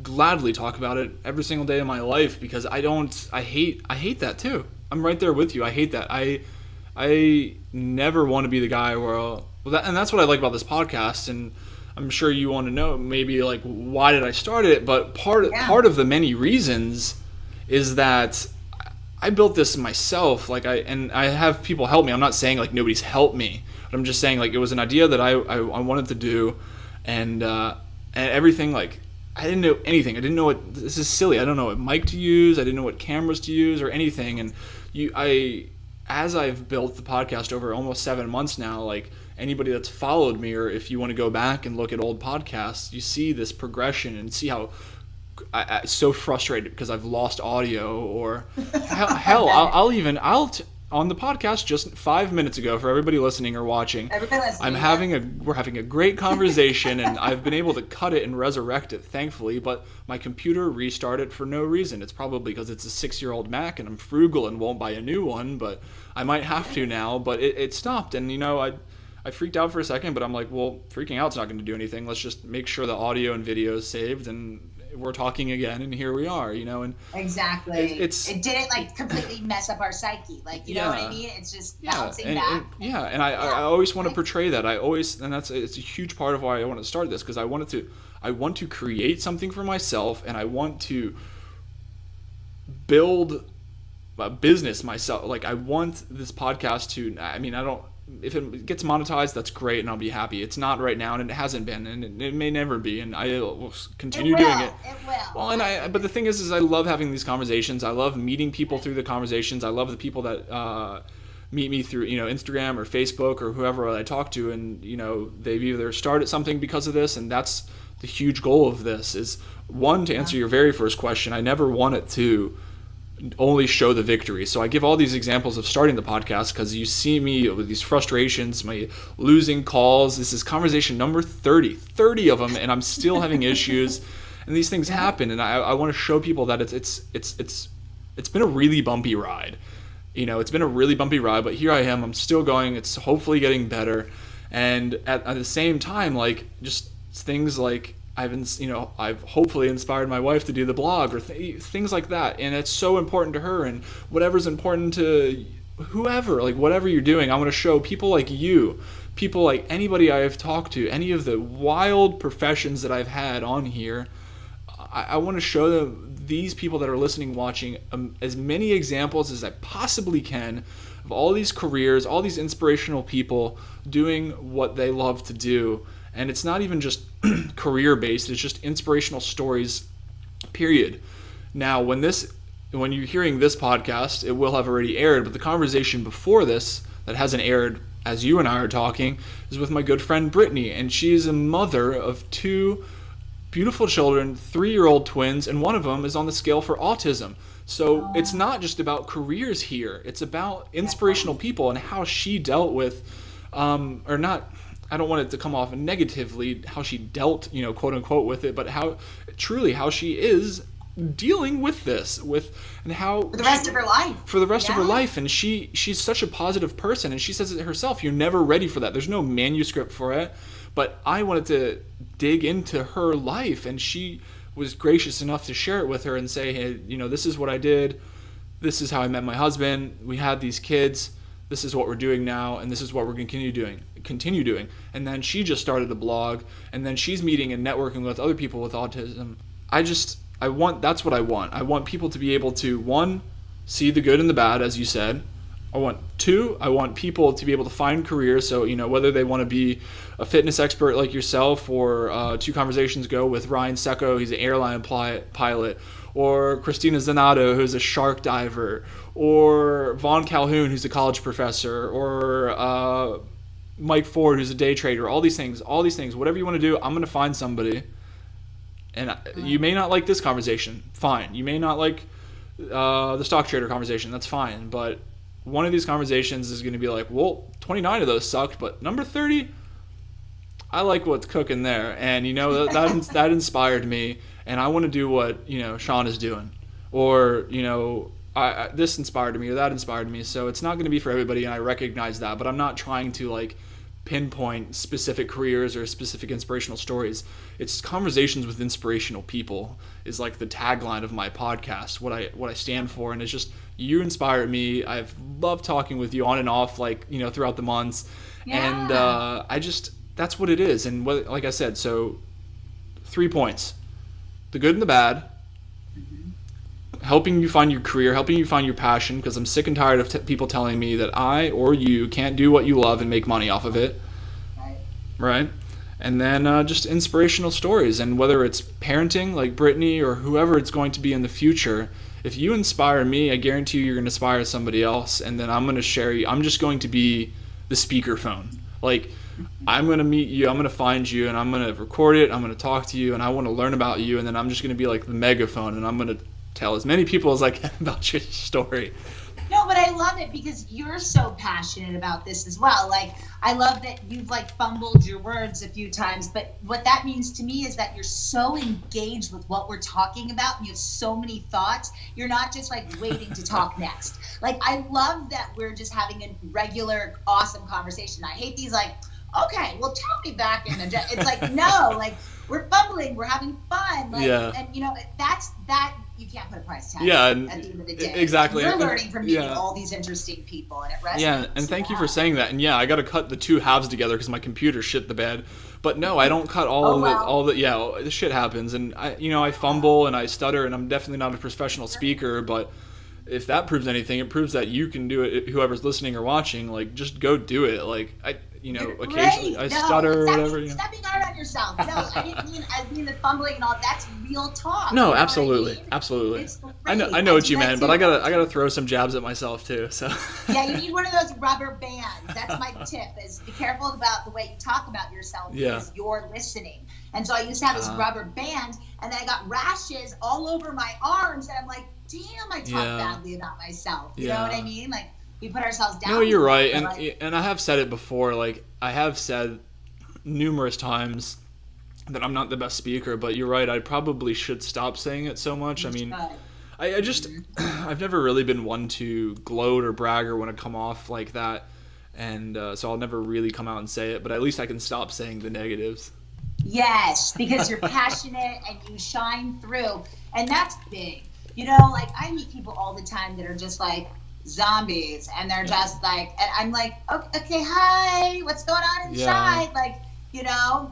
gladly talk about it every single day of my life because I hate that too. I'm right there with you. I hate that. I never want to be the guy where, and that's what I like about this podcast, and I'm sure you want to know maybe like why did I start it, but part of the many reasons is that I built this myself. Like I have people help me. I'm not saying like nobody's helped me, but I'm just saying like it was an idea that I wanted to do, and everything. Like I didn't know anything. I didn't know what, this is silly. I don't know what mic to use. I didn't know what cameras to use or anything. And as I've built the podcast over almost 7 months now, like anybody that's followed me, or if you want to go back and look at old podcasts, you see this progression and see how I'm so frustrated because I've lost audio, or hell, I'll on the podcast just 5 minutes ago, for everybody listening or watching, we're having a great conversation and I've been able to cut it and resurrect it, thankfully, but my computer restarted for no reason. It's probably because it's a 6-year-old Mac and I'm frugal and won't buy a new one, but I might have to now, but it stopped. And I freaked out for a second, but I'm like, well, freaking out's not going to do anything. Let's just make sure the audio and video is saved, and we're talking again, and here we are, and exactly. It didn't like completely mess up our psyche, like you know what I mean? It's just bouncing back. I always want to portray that. It's a huge part of why I want to start this, because I want to create something for myself, and I want to build a business myself. Like I want this podcast to. If it gets monetized, that's great, and I'll be happy. It's not right now, and it hasn't been, and it may never be, and I will continue doing it. It will. Well, but the thing is I love having these conversations. I love meeting people through the conversations. I love the people that meet me through Instagram or Facebook or whoever I talk to, and they've either started something because of this, and that's the huge goal of this. Is one, to answer your very first question, I never want it to only show the victory. So I give all these examples of starting the podcast because you see me with these frustrations, my losing calls. This is conversation number 30 of them, and I'm still having issues, and these things happen. And I want to show people that it's been a really bumpy ride. It's been a really bumpy ride, but here I am. I'm still going. It's hopefully getting better, and at the same time, like just things like I've hopefully inspired my wife to do the blog or things like that, and it's so important to her, and whatever's important to whoever, like whatever you're doing, I want to show people like you people like anybody I've talked to, any of the wild professions that I've had on here, I want to show them, these people that are listening, watching, as many examples as I possibly can of all these careers, all these inspirational people doing what they love to do. And it's not even just career based, it's just inspirational stories, period. Now, when you're hearing this podcast, it will have already aired, but the conversation before this that hasn't aired as you and I are talking is with my good friend Brittany, and she is a mother of 2 beautiful children, 3-year-old twins, and one of them is on the scale for autism. So it's not just about careers here. It's about inspirational people and how she dealt with, or not, I don't want it to come off negatively, how she dealt, quote unquote, with it, but how she is dealing with this, and how for the rest of her life. For the rest of her life. And she's such a positive person, and she says it herself, you're never ready for that. There's no manuscript for it. But I wanted to dig into her life, and she was gracious enough to share it with her and say, hey, this is what I did. This is how I met my husband. We had these kids. This is what we're doing now, and this is what we're going to continue doing. And then she just started a blog, and then she's meeting and networking with other people with autism. That's what I want. I want people to be able to, 1, see the good and the bad, as you said. I want people to be able to find careers. So, whether they want to be a fitness expert like yourself, or 2 conversations ago with Ryan Secco, he's an airline pilot, or Christina Zanato, who's a shark diver, or Vaughn Calhoun, who's a college professor, or Mike Ford, who's a day trader, all these things, whatever you want to do, I'm going to find somebody. And you may not like this conversation, fine. You may not like the stock trader conversation, that's fine. But one of these conversations is going to be like, well, 29 of those sucked, but number 30, I like what's cooking there. And, that inspired me, and I want to do what, Shauna's doing. Or, this inspired me, or that inspired me. So it's not going to be for everybody, and I recognize that. But I'm not trying to, pinpoint specific careers or specific inspirational stories. It's conversations with inspirational people is the tagline of my podcast, what I stand for. And it's just, you inspire me. I've loved talking with you on and off, throughout the months. Yeah. And that's what it is. And like I said, so 3 points: the good and the bad, helping you find your career, helping you find your passion, because I'm sick and tired of people telling me that I or you can't do what you love and make money off of it. Right? And then just inspirational stories, and whether it's parenting like Brittany or whoever it's going to be in the future, if you inspire me, I guarantee you're going to inspire somebody else, and then I'm going to share you. I'm just going to be the speakerphone. I'm going to meet you, I'm going to find you, and I'm going to record it, I'm going to talk to you, and I want to learn about you, and then I'm just going to be the megaphone, and I'm going to tell as many people as I can about your story. No, but I love it because you're so passionate about this as well. I love that you've fumbled your words a few times, but what that means to me is that you're so engaged with what we're talking about, and you have so many thoughts. You're not just waiting to talk next. I love that we're just having a regular, awesome conversation. I hate these okay, well, tell me back in the day. It's no, we're fumbling, we're having fun. And that's that. You can't put a price tag at the end of the day. Exactly. You're learning from meeting all these interesting people, and it resonates. Yeah, and thank you for saying that. And I got to cut the 2 halves together because my computer shit the bed. But no, I don't cut the shit happens, and I fumble and I stutter, and I'm definitely not a professional speaker, but if that proves anything, it proves that you can do it. Whoever's listening or watching, just go do it. Occasionally I stutter or whatever. Stepping hard on yourself. No, I mean the fumbling and all. That's real talk. No, absolutely, absolutely. I know what you meant, but I gotta throw some jabs at myself too. So. Yeah, you need one of those rubber bands. That's my tip: is be careful about the way you talk about yourself because you're listening. And so I used to have this rubber band, and then I got rashes all over my arms, and I'm like, damn, I talk badly about myself. You know what I mean? We put ourselves down. No, you're right, and I have said it before. I have said numerous times that I'm not the best speaker, but you're right. I probably should stop saying it so much. I mean, I just I've never really been one to gloat or brag or want to come off like that, and so I'll never really come out and say it. But at least I can stop saying the negatives. Yes, because you're passionate and you shine through, and that's big. I meet people all the time that are just zombies, and they're just like, and I'm like, okay, hi, what's going on inside? Like,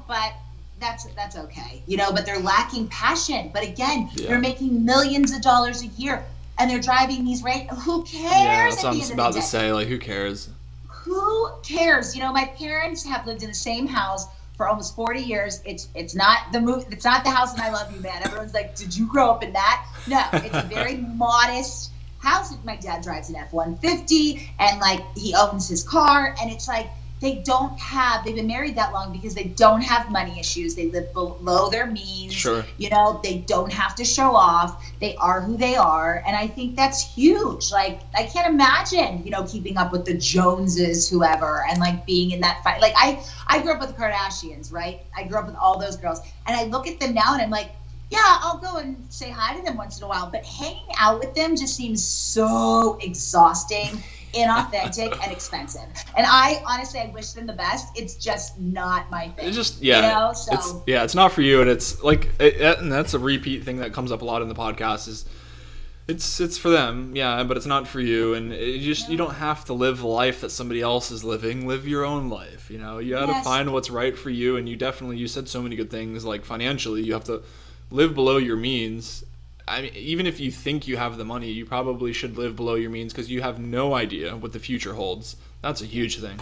but that's okay, but they're lacking passion. But again, they're making millions of dollars a year, and they're driving these, right? Who cares? Yeah, that's what I was about to say. Like, who cares? Who cares? My parents have lived in the same house for almost 40 years. It's not it's not the house in I Love You, man. Everyone's like, did you grow up in that? No, it's a very modest house. My dad drives an F-150, and like he owns his car, and it's like they've been married that long because they don't have money issues. They live below their means. Sure. They don't have to show off. They are who they are. And I think that's huge. Like, I can't imagine, keeping up with the Joneses, whoever, and like being in that fight. Like, I grew up with the Kardashians, right? I grew up with all those girls. And I look at them now and I'm like, yeah, I'll go and say hi to them once in a while. But hanging out with them just seems so exhausting, inauthentic, and expensive. And I honestly wish them the best. It's just not my thing. It's just it's not for you. And it's like and that's a repeat thing that comes up a lot in the podcast is it's for them, but it's not for you. And you don't have to live the life that somebody else is living. Live your own life. You gotta find what's right for you. And you said so many good things. Like financially, you have to live below your means. I mean, even if you think you have the money, you probably should live below your means because you have no idea what the future holds. That's a huge thing.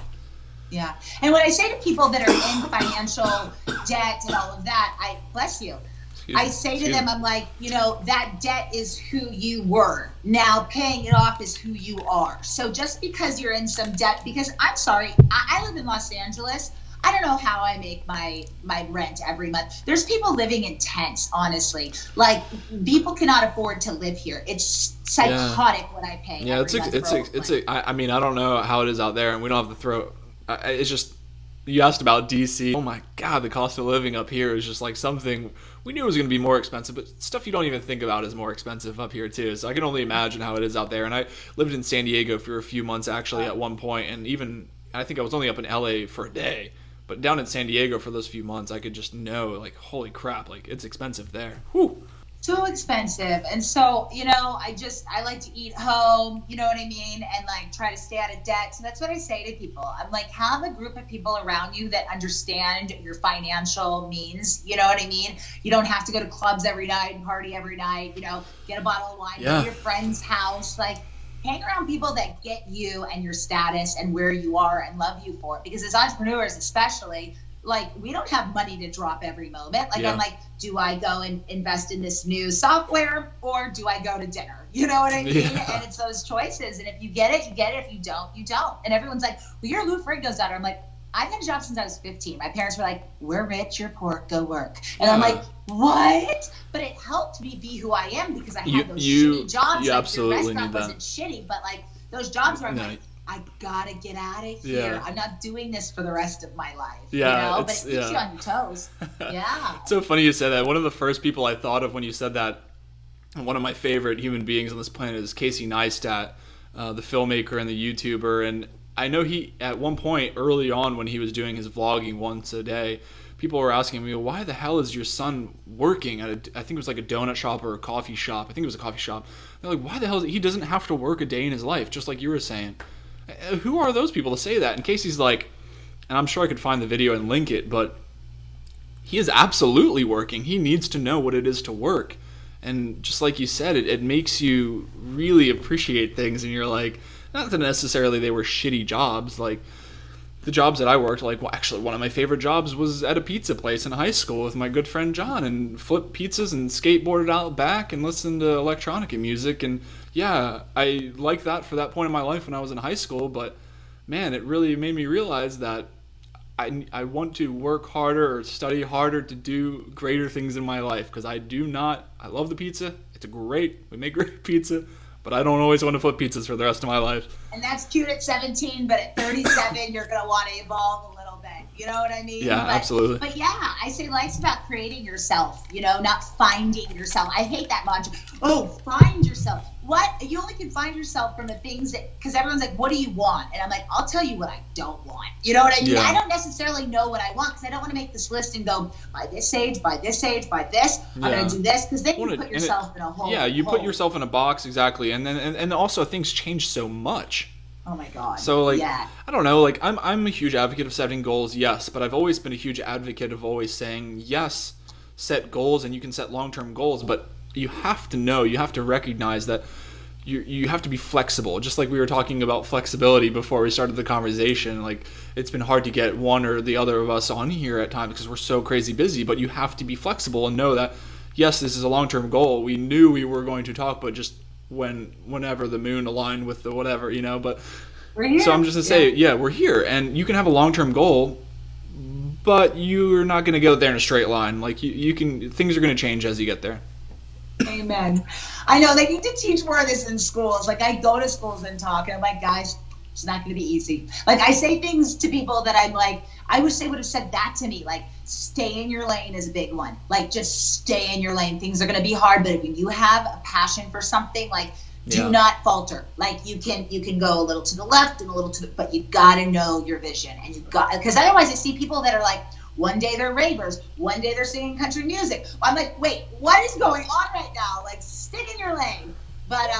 Yeah. And when I say to people that are in financial debt and all of that, I say to them, I'm like, that debt is who you were. Now paying it off is who you are. So just because you're in some debt, because I'm sorry, I live in Los Angeles. I don't know how I make my rent every month. There's people living in tents, honestly. Like, people cannot afford to live here. It's psychotic what I pay. Yeah, I mean, I don't know how it is out there, and we don't have to throw. It's just, you asked about DC. Oh my God, the cost of living up here is just like something we knew it was going to be more expensive, but stuff you don't even think about is more expensive up here too. So I can only imagine how it is out there. And I lived in San Diego for a few months actually at one point, and even I think I was only up in LA for a day. But down in San Diego for those few months, I could just know, like, holy crap, like, it's expensive there. Whew. So expensive. And so, I like to eat home, you know what I mean? And, like, try to stay out of debt. So that's what I say to people. I'm like, have a group of people around you that understand your financial means, you know what I mean? You don't have to go to clubs every night and party every night, get a bottle of wine, go to your friend's house, like, hang around people that get you and your status and where you are and love you for it. Because as entrepreneurs, especially, like, we don't have money to drop every moment. Like, I'm like, do I go and invest in this new software or do I go to dinner? You know what I mean? Yeah. And it's those choices. And if you get it, you get it. If you don't, you don't. And everyone's like, well, you're Lou Ferrigno's daughter. I'm like, I've had a job since I was 15. My parents were like, we're rich, you're poor, go work. And I'm like, what? But it helped me be who I am because I had those shitty jobs. You like, absolutely the restaurant need that. wasn't shitty, but like those jobs where I'm like, I gotta get out of here. Yeah. I'm not doing this for the rest of my life. Yeah, but it keeps you on your toes. Yeah. It's so funny you said that. One of the first people I thought of when you said that, one of my favorite human beings on this planet is Casey Neistat, the filmmaker and the YouTuber. And I know he, at one point early on when he was doing his vlogging once a day, people were asking me, why the hell is your son working at I think it was like a donut shop or a coffee shop. I think it was a coffee shop. They're like, why the hell he doesn't have to work a day in his life, just like you were saying. Who are those people to say that? And Casey's like, and I'm sure I could find the video and link it, but he is absolutely working. He needs to know what it is to work. And just like you said, it makes you really appreciate things, and you're like, not that necessarily they were shitty jobs. Like, the jobs that I worked, like, well, actually, one of my favorite jobs was at a pizza place in high school with my good friend John, and flipped pizzas and skateboarded out back and listened to electronic music. And yeah, I liked that for that point in my life when I was in high school, but man, it really made me realize that I want to work harder or study harder to do greater things in my life, because I love the pizza. We make great pizza, but I don't always want to flip pizzas for the rest of my life. And that's cute at 17, but at 37, you're going to want to evolve a little bit. You know what I mean? Yeah, absolutely. But yeah, I say life's about creating yourself, not finding yourself. I hate that mantra. Oh, find yourself. what? You only can find yourself from the things that, because everyone's like, what do you want? And I'm like, I'll tell you what I don't want. You know what I mean? Yeah. I don't necessarily know what I want because I don't want to make this list and go, by this age, by this age, by this, I'm going to do this. Because then you put yourself in a hole. Yeah, you put yourself in a box, exactly. And then and also things change so much. Oh my God. So like, I don't know, like I'm a huge advocate of setting goals, yes, but I've always been a huge advocate of always saying, yes, set goals and you can set long-term goals, but you have to know, you have to recognize that you have to be flexible. Just like we were talking about flexibility before we started the conversation, like it's been hard to get one or the other of us on here at times because we're so crazy busy, but you have to be flexible and know that, yes, this is a long-term goal. We knew we were going to talk, but just whenever the moon aligned with the whatever, but we're here. So I'm just gonna say, we're here, and you can have a long-term goal, but you're not gonna go there in a straight line. Like you can, things are gonna change as you get there. Amen. I know they need to teach more of this in schools. Like I go to schools and talk, and I'm like, guys, it's not going to be easy. Like I say things to people that I'm like, I wish they would have said that to me. Like stay in your lane is a big one. Like just stay in your lane. Things are going to be hard, but if you have a passion for something, like do not falter. Like you can go a little to the left and a little to the, but you got to know your vision, and you got, because otherwise I see people that are like, one day they're ravers, one day they're singing country music. I'm like, wait, what is going on right now? Like, stick in your lane. But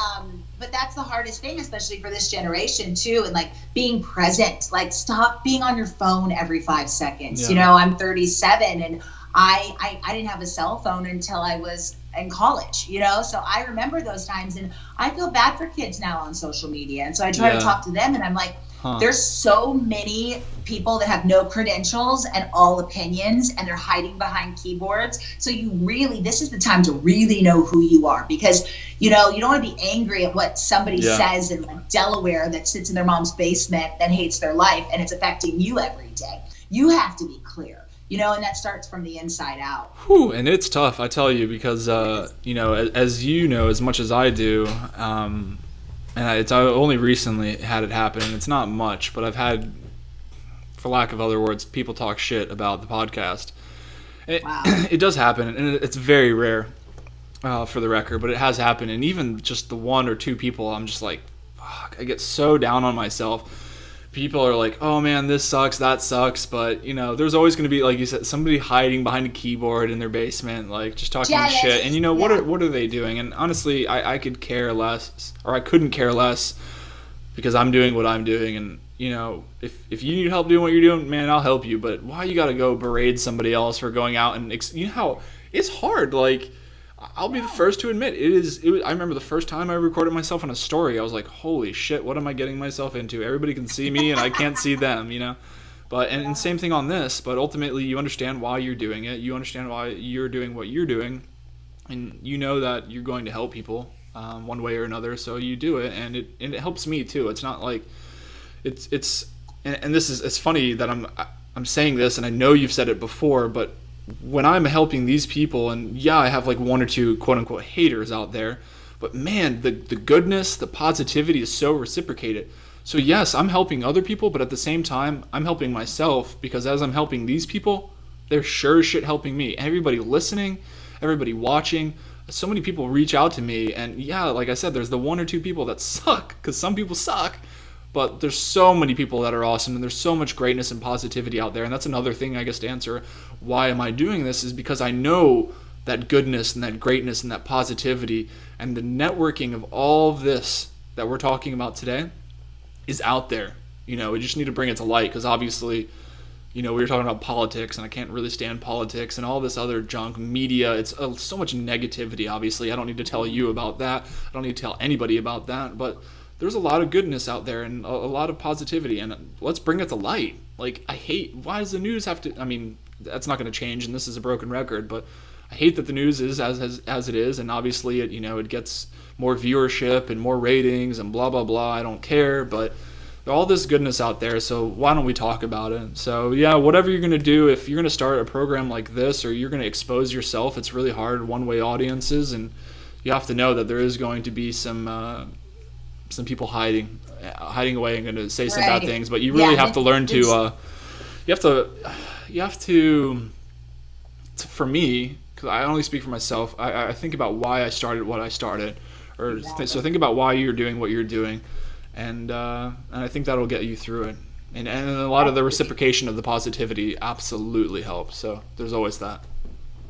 that's the hardest thing, especially for this generation too. And like being present, like stop being on your phone every 5 seconds. Yeah. I'm 37 and I didn't have a cell phone until I was in college, so I remember those times, and I feel bad for kids now on social media. And so I try to talk to them, and I'm like, there's so many people that have no credentials and all opinions, and they're hiding behind keyboards. So this is the time to really know who you are, because, you don't want to be angry at what somebody says in like Delaware that sits in their mom's basement that hates their life and it's affecting you every day. You have to be clear. And that starts from the inside out. Whew, and it's tough, I tell you, because, as you know, as much as I do, and I only recently had it happen, and it's not much, but I've had, for lack of other words, people talk shit about the podcast. It does happen, and it's very rare, for the record, but it has happened, and even just the one or two people, I'm just like, fuck, I get so down on myself. People are like, oh man, this sucks, that sucks, but there's always going to be, like you said, somebody hiding behind a keyboard in their basement, like just talking shit. And what are they doing? And honestly, I could care less, or I couldn't care less, because I'm doing what I'm doing. And if you need help doing what you're doing, man, I'll help you. But why you got to go berate somebody else for going out and how it's hard. Like I'll be the first to admit I remember the first time I recorded myself on a story, I was like, holy shit, what am I getting myself into? Everybody can see me and I can't see them, But and same thing on this, but ultimately you understand why you're doing it. You understand why you're doing what you're doing, and you know that you're going to help people one way or another, so you do it, and it helps me too. It's not like it's it's funny that I'm saying this, and I know you've said it before, but when I'm helping these people, and I have like one or two quote unquote haters out there, but man, the goodness, the positivity is so reciprocated. So yes, I'm helping other people, but at the same time, I'm helping myself, because as I'm helping these people, they're sure as shit helping me. Everybody listening, everybody watching, so many people reach out to me, and like I said, there's the one or two people that suck, because some people suck. But there's so many people that are awesome, and there's so much greatness and positivity out there. And that's another thing, I guess, to answer why am I doing this, is because I know that goodness and that greatness and that positivity and the networking of all of this that we're talking about today is out there. We just need to bring it to light, because obviously, we were talking about politics, and I can't really stand politics and all this other junk, media. It's so much negativity, obviously. I don't need to tell you about that. I don't need to tell anybody about that, but there's a lot of goodness out there and a lot of positivity, and let's bring it to light. Like, why does the news have to, that's not going to change, and this is a broken record, but I hate that the news is as it is, and obviously it gets more viewership and more ratings and blah, blah, blah. I don't care, but there's all this goodness out there, so why don't we talk about it? So whatever you're going to do, if you're going to start a program like this, or you're going to expose yourself, it's really hard, one-way audiences, and you have to know that there is going to be some people hiding away and going to say some bad things, but you really have to learn to you have to for me, because I only speak for myself, I think about why I started what I started, So think about why you're doing what you're doing, and I think that'll get you through it. And a lot of the reciprocation of the positivity absolutely helps. So there's always that.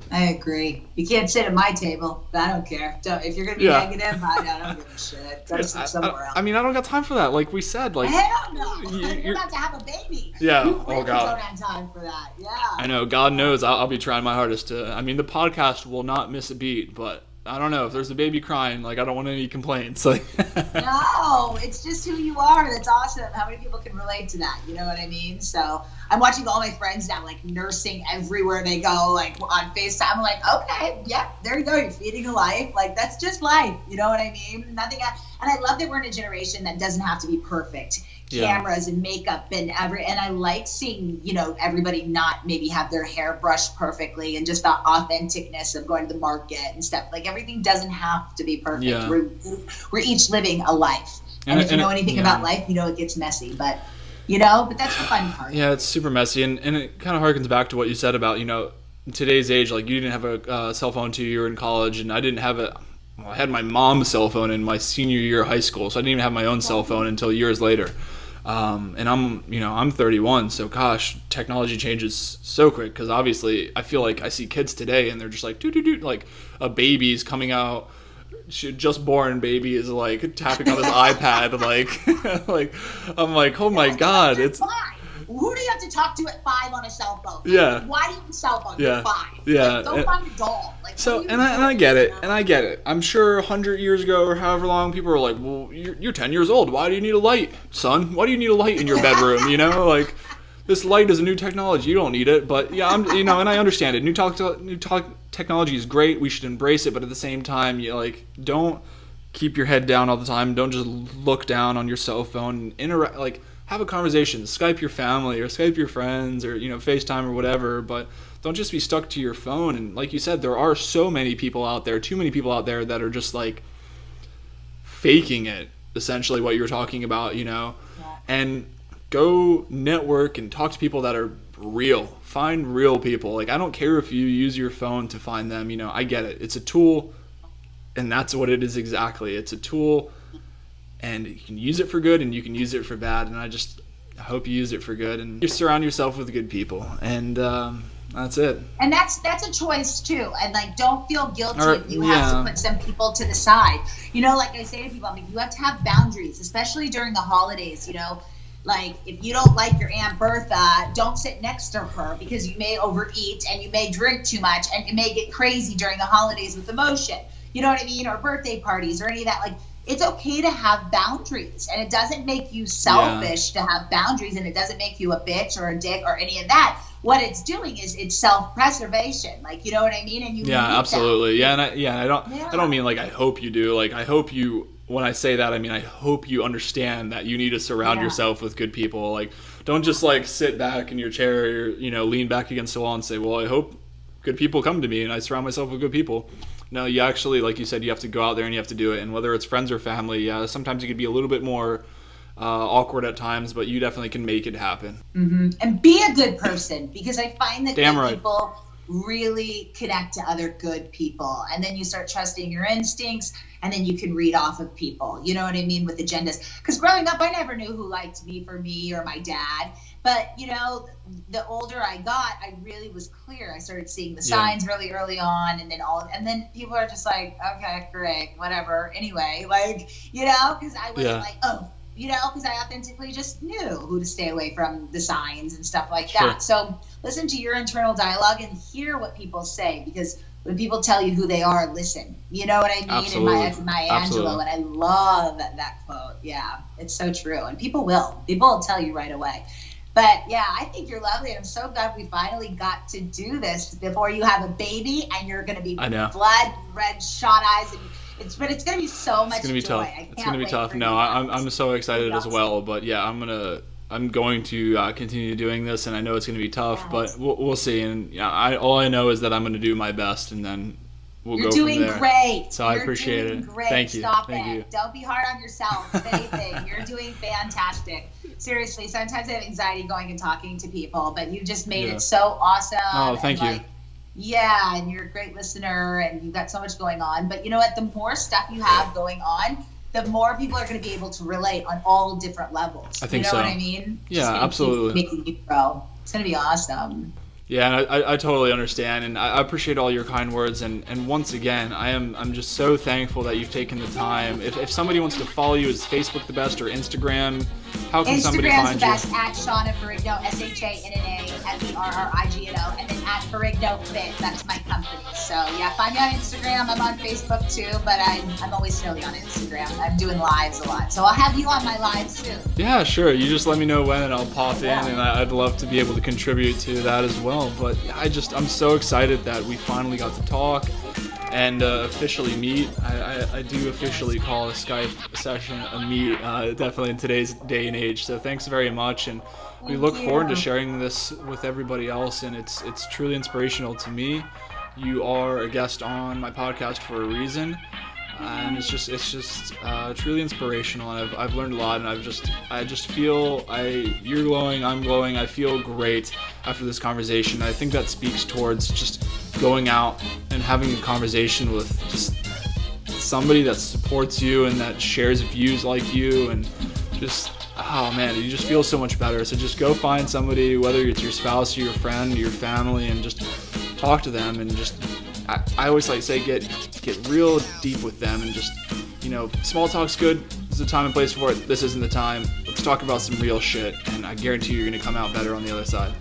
I agree. You can't sit at my table, but I don't care. If you're going to be negative, I don't give a shit. Go sit somewhere else. I mean, I don't got time for that. Like we said, like hell no. You're about to have a baby. Yeah. You oh God. Don't have time for that. Yeah. I know. God knows. I'll be trying my hardest to. I mean, the podcast will not miss a beat, but I don't know if there's a baby crying. Like I don't want any complaints. Like. No, it's just who you are. That's awesome. How many people can relate to that? You know what I mean? So I'm watching all my friends now, like nursing everywhere they go, like on FaceTime. I'm like, okay, yeah, there you go. You're feeding a life. Like that's just life. You know what I mean? And I love that we're in a generation that doesn't have to be perfect. Cameras and makeup and I like seeing, everybody not maybe have their hair brushed perfectly and just the authenticness of going to the market and stuff. Like everything doesn't have to be perfect. Yeah. We're each living a life. And if you know anything about life, it gets messy, but but that's the fun part. Yeah, it's super messy. And it kind of harkens back to what you said about, in today's age, like you didn't have a cell phone till you were in college, and I didn't have I had my mom's cell phone in my senior year of high school, so I didn't even have my own cell phone until years later. And I'm 31, so gosh, technology changes so quick, because obviously I feel like I see kids today and they're just like, like a baby's coming out, just born baby is like tapping on his iPad, like I'm like, oh my God, it's... Who do you have to talk to at 5 on a cell phone? Yeah. Why do you have a cell phone? Yeah. You're 5. Yeah. Like, go find a doll. Like, so, and I get it. And I get it. I'm sure 100 years ago or however long, people were like, well, you're 10 years old. Why do you need a light, son? Why do you need a light in your bedroom? Like, this light is a new technology. You don't need it. But yeah, and I understand it. New technology is great. We should embrace it. But at the same time, don't keep your head down all the time. Don't just look down on your cell phone and interact. Like, have a conversation, Skype your family or Skype your friends or, FaceTime or whatever, but don't just be stuck to your phone. And like you said, there are so many people out there, too many people out there that are just like faking it, essentially what you're talking about, and go network and talk to people that are real. Find real people. Like, I don't care if you use your phone to find them, I get it. It's a tool, and that's what it is exactly. It's a tool. And you can use it for good and you can use it for bad. And I hope you use it for good and you surround yourself with good people. And that's it. And that's a choice too. And don't feel guilty if you have to put some people to the side. Like I say to people, you have to have boundaries, especially during the holidays. Like if you don't like your Aunt Bertha, don't sit next to her because you may overeat and you may drink too much and you may get crazy during the holidays with emotion. You know what I mean? Or birthday parties or any of that. It's okay to have boundaries, and it doesn't make you selfish to have boundaries, and it doesn't make you a bitch or a dick or any of that. What it's doing is it's self-preservation, you know what I mean? And you absolutely, that. I don't mean I hope you do. I hope you. When I say that, I mean I hope you understand that you need to surround yourself with good people. Don't just sit back in your chair or lean back against the wall and say, well, I hope good people come to me and I surround myself with good people. No, you actually, like you said, you have to go out there and you have to do it. And whether it's friends or family, sometimes it could be a little bit more awkward at times, but you definitely can make it happen. Mm-hmm. And be a good person, because I find that good people really connect to other good people. And then you start trusting your instincts, and then you can read off of people. You know what I mean? With agendas. Because growing up, I never knew who liked me for me or my dad. But, the older I got, I really was clear. I started seeing the signs really early on, and then people are just like, okay, great, whatever. Anyway, because I wasn't because I authentically just knew who to stay away from, the signs and stuff like that. So listen to your internal dialogue and hear what people say, because when people tell you who they are, listen. You know what I mean? Absolutely. And Maya Angelou, and I love that quote. Yeah, it's so true. And people will tell you right away. But yeah, I think you're lovely. I'm so glad we finally got to do this before you have a baby and you're going to be blood red, shot eyes. But it's going to be so much joy. Tough. It's going to be tough. No, I'm so excited as well. But yeah, I'm going to continue doing this, and I know it's going to be tough, but we'll see. And all I know is that I'm going to do my best, and then we'll go from there. You're doing great. So I appreciate it. Great. Thank you. Stop Thank it. you. Don't be hard on yourself. If anything, you're doing fantastic. Seriously, sometimes I have anxiety going and talking to people, but you just made it so awesome. Oh, thank you. Yeah, and you're a great listener and you've got so much going on. But you know what? The more stuff you have going on, the more people are going to be able to relate on all different levels. I think you know so. what I mean? Yeah, absolutely. Keep making you grow. It's going to be awesome. Yeah, and I totally understand, and I appreciate all your kind words. And once again, I'm just so thankful that you've taken the time. If somebody wants to follow you, is Facebook the best or Instagram? How can somebody find you? Instagram's the best, at Shanna Ferrigno, SHANNA, and then at Ferrigno Fit. That's my company. So yeah, find me on Instagram. I'm on Facebook too, but I'm always silly on Instagram. I'm doing lives a lot, so I'll have you on my lives soon. Yeah, sure. You just let me know when, and I'll pop in, and I'd love to be able to contribute to that as well. But I'm so excited that we finally got to talk and officially meet. I do officially call a Skype session a meet, definitely in today's day and age. So thanks very much, and we look forward to sharing this with everybody else. And it's truly inspirational to me. You are a guest on my podcast for a reason. And it's just truly inspirational, and I've learned a lot, and I just feel you're glowing, I'm glowing. I feel great after this conversation. I think that speaks towards just going out and having a conversation with just somebody that supports you and that shares views like you, and just, oh man, you just feel so much better. So just go find somebody, whether it's your spouse or your friend or your family, and just talk to them, and just I always like to say get real deep with them, and just, small talk's good. There's a time and place for it. This isn't the time. Let's talk about some real shit, and I guarantee you're going to come out better on the other side.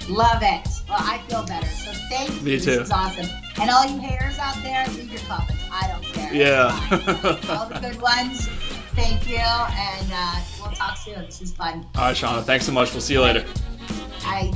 Love it. Well, I feel better. So thank you. Me too. This is awesome. And all you haters out there, leave your comments. I don't care. Yeah. All the good ones. Thank you. And we'll talk soon. This is fun. All right, Shauna. Thanks so much. We'll see you later. Bye.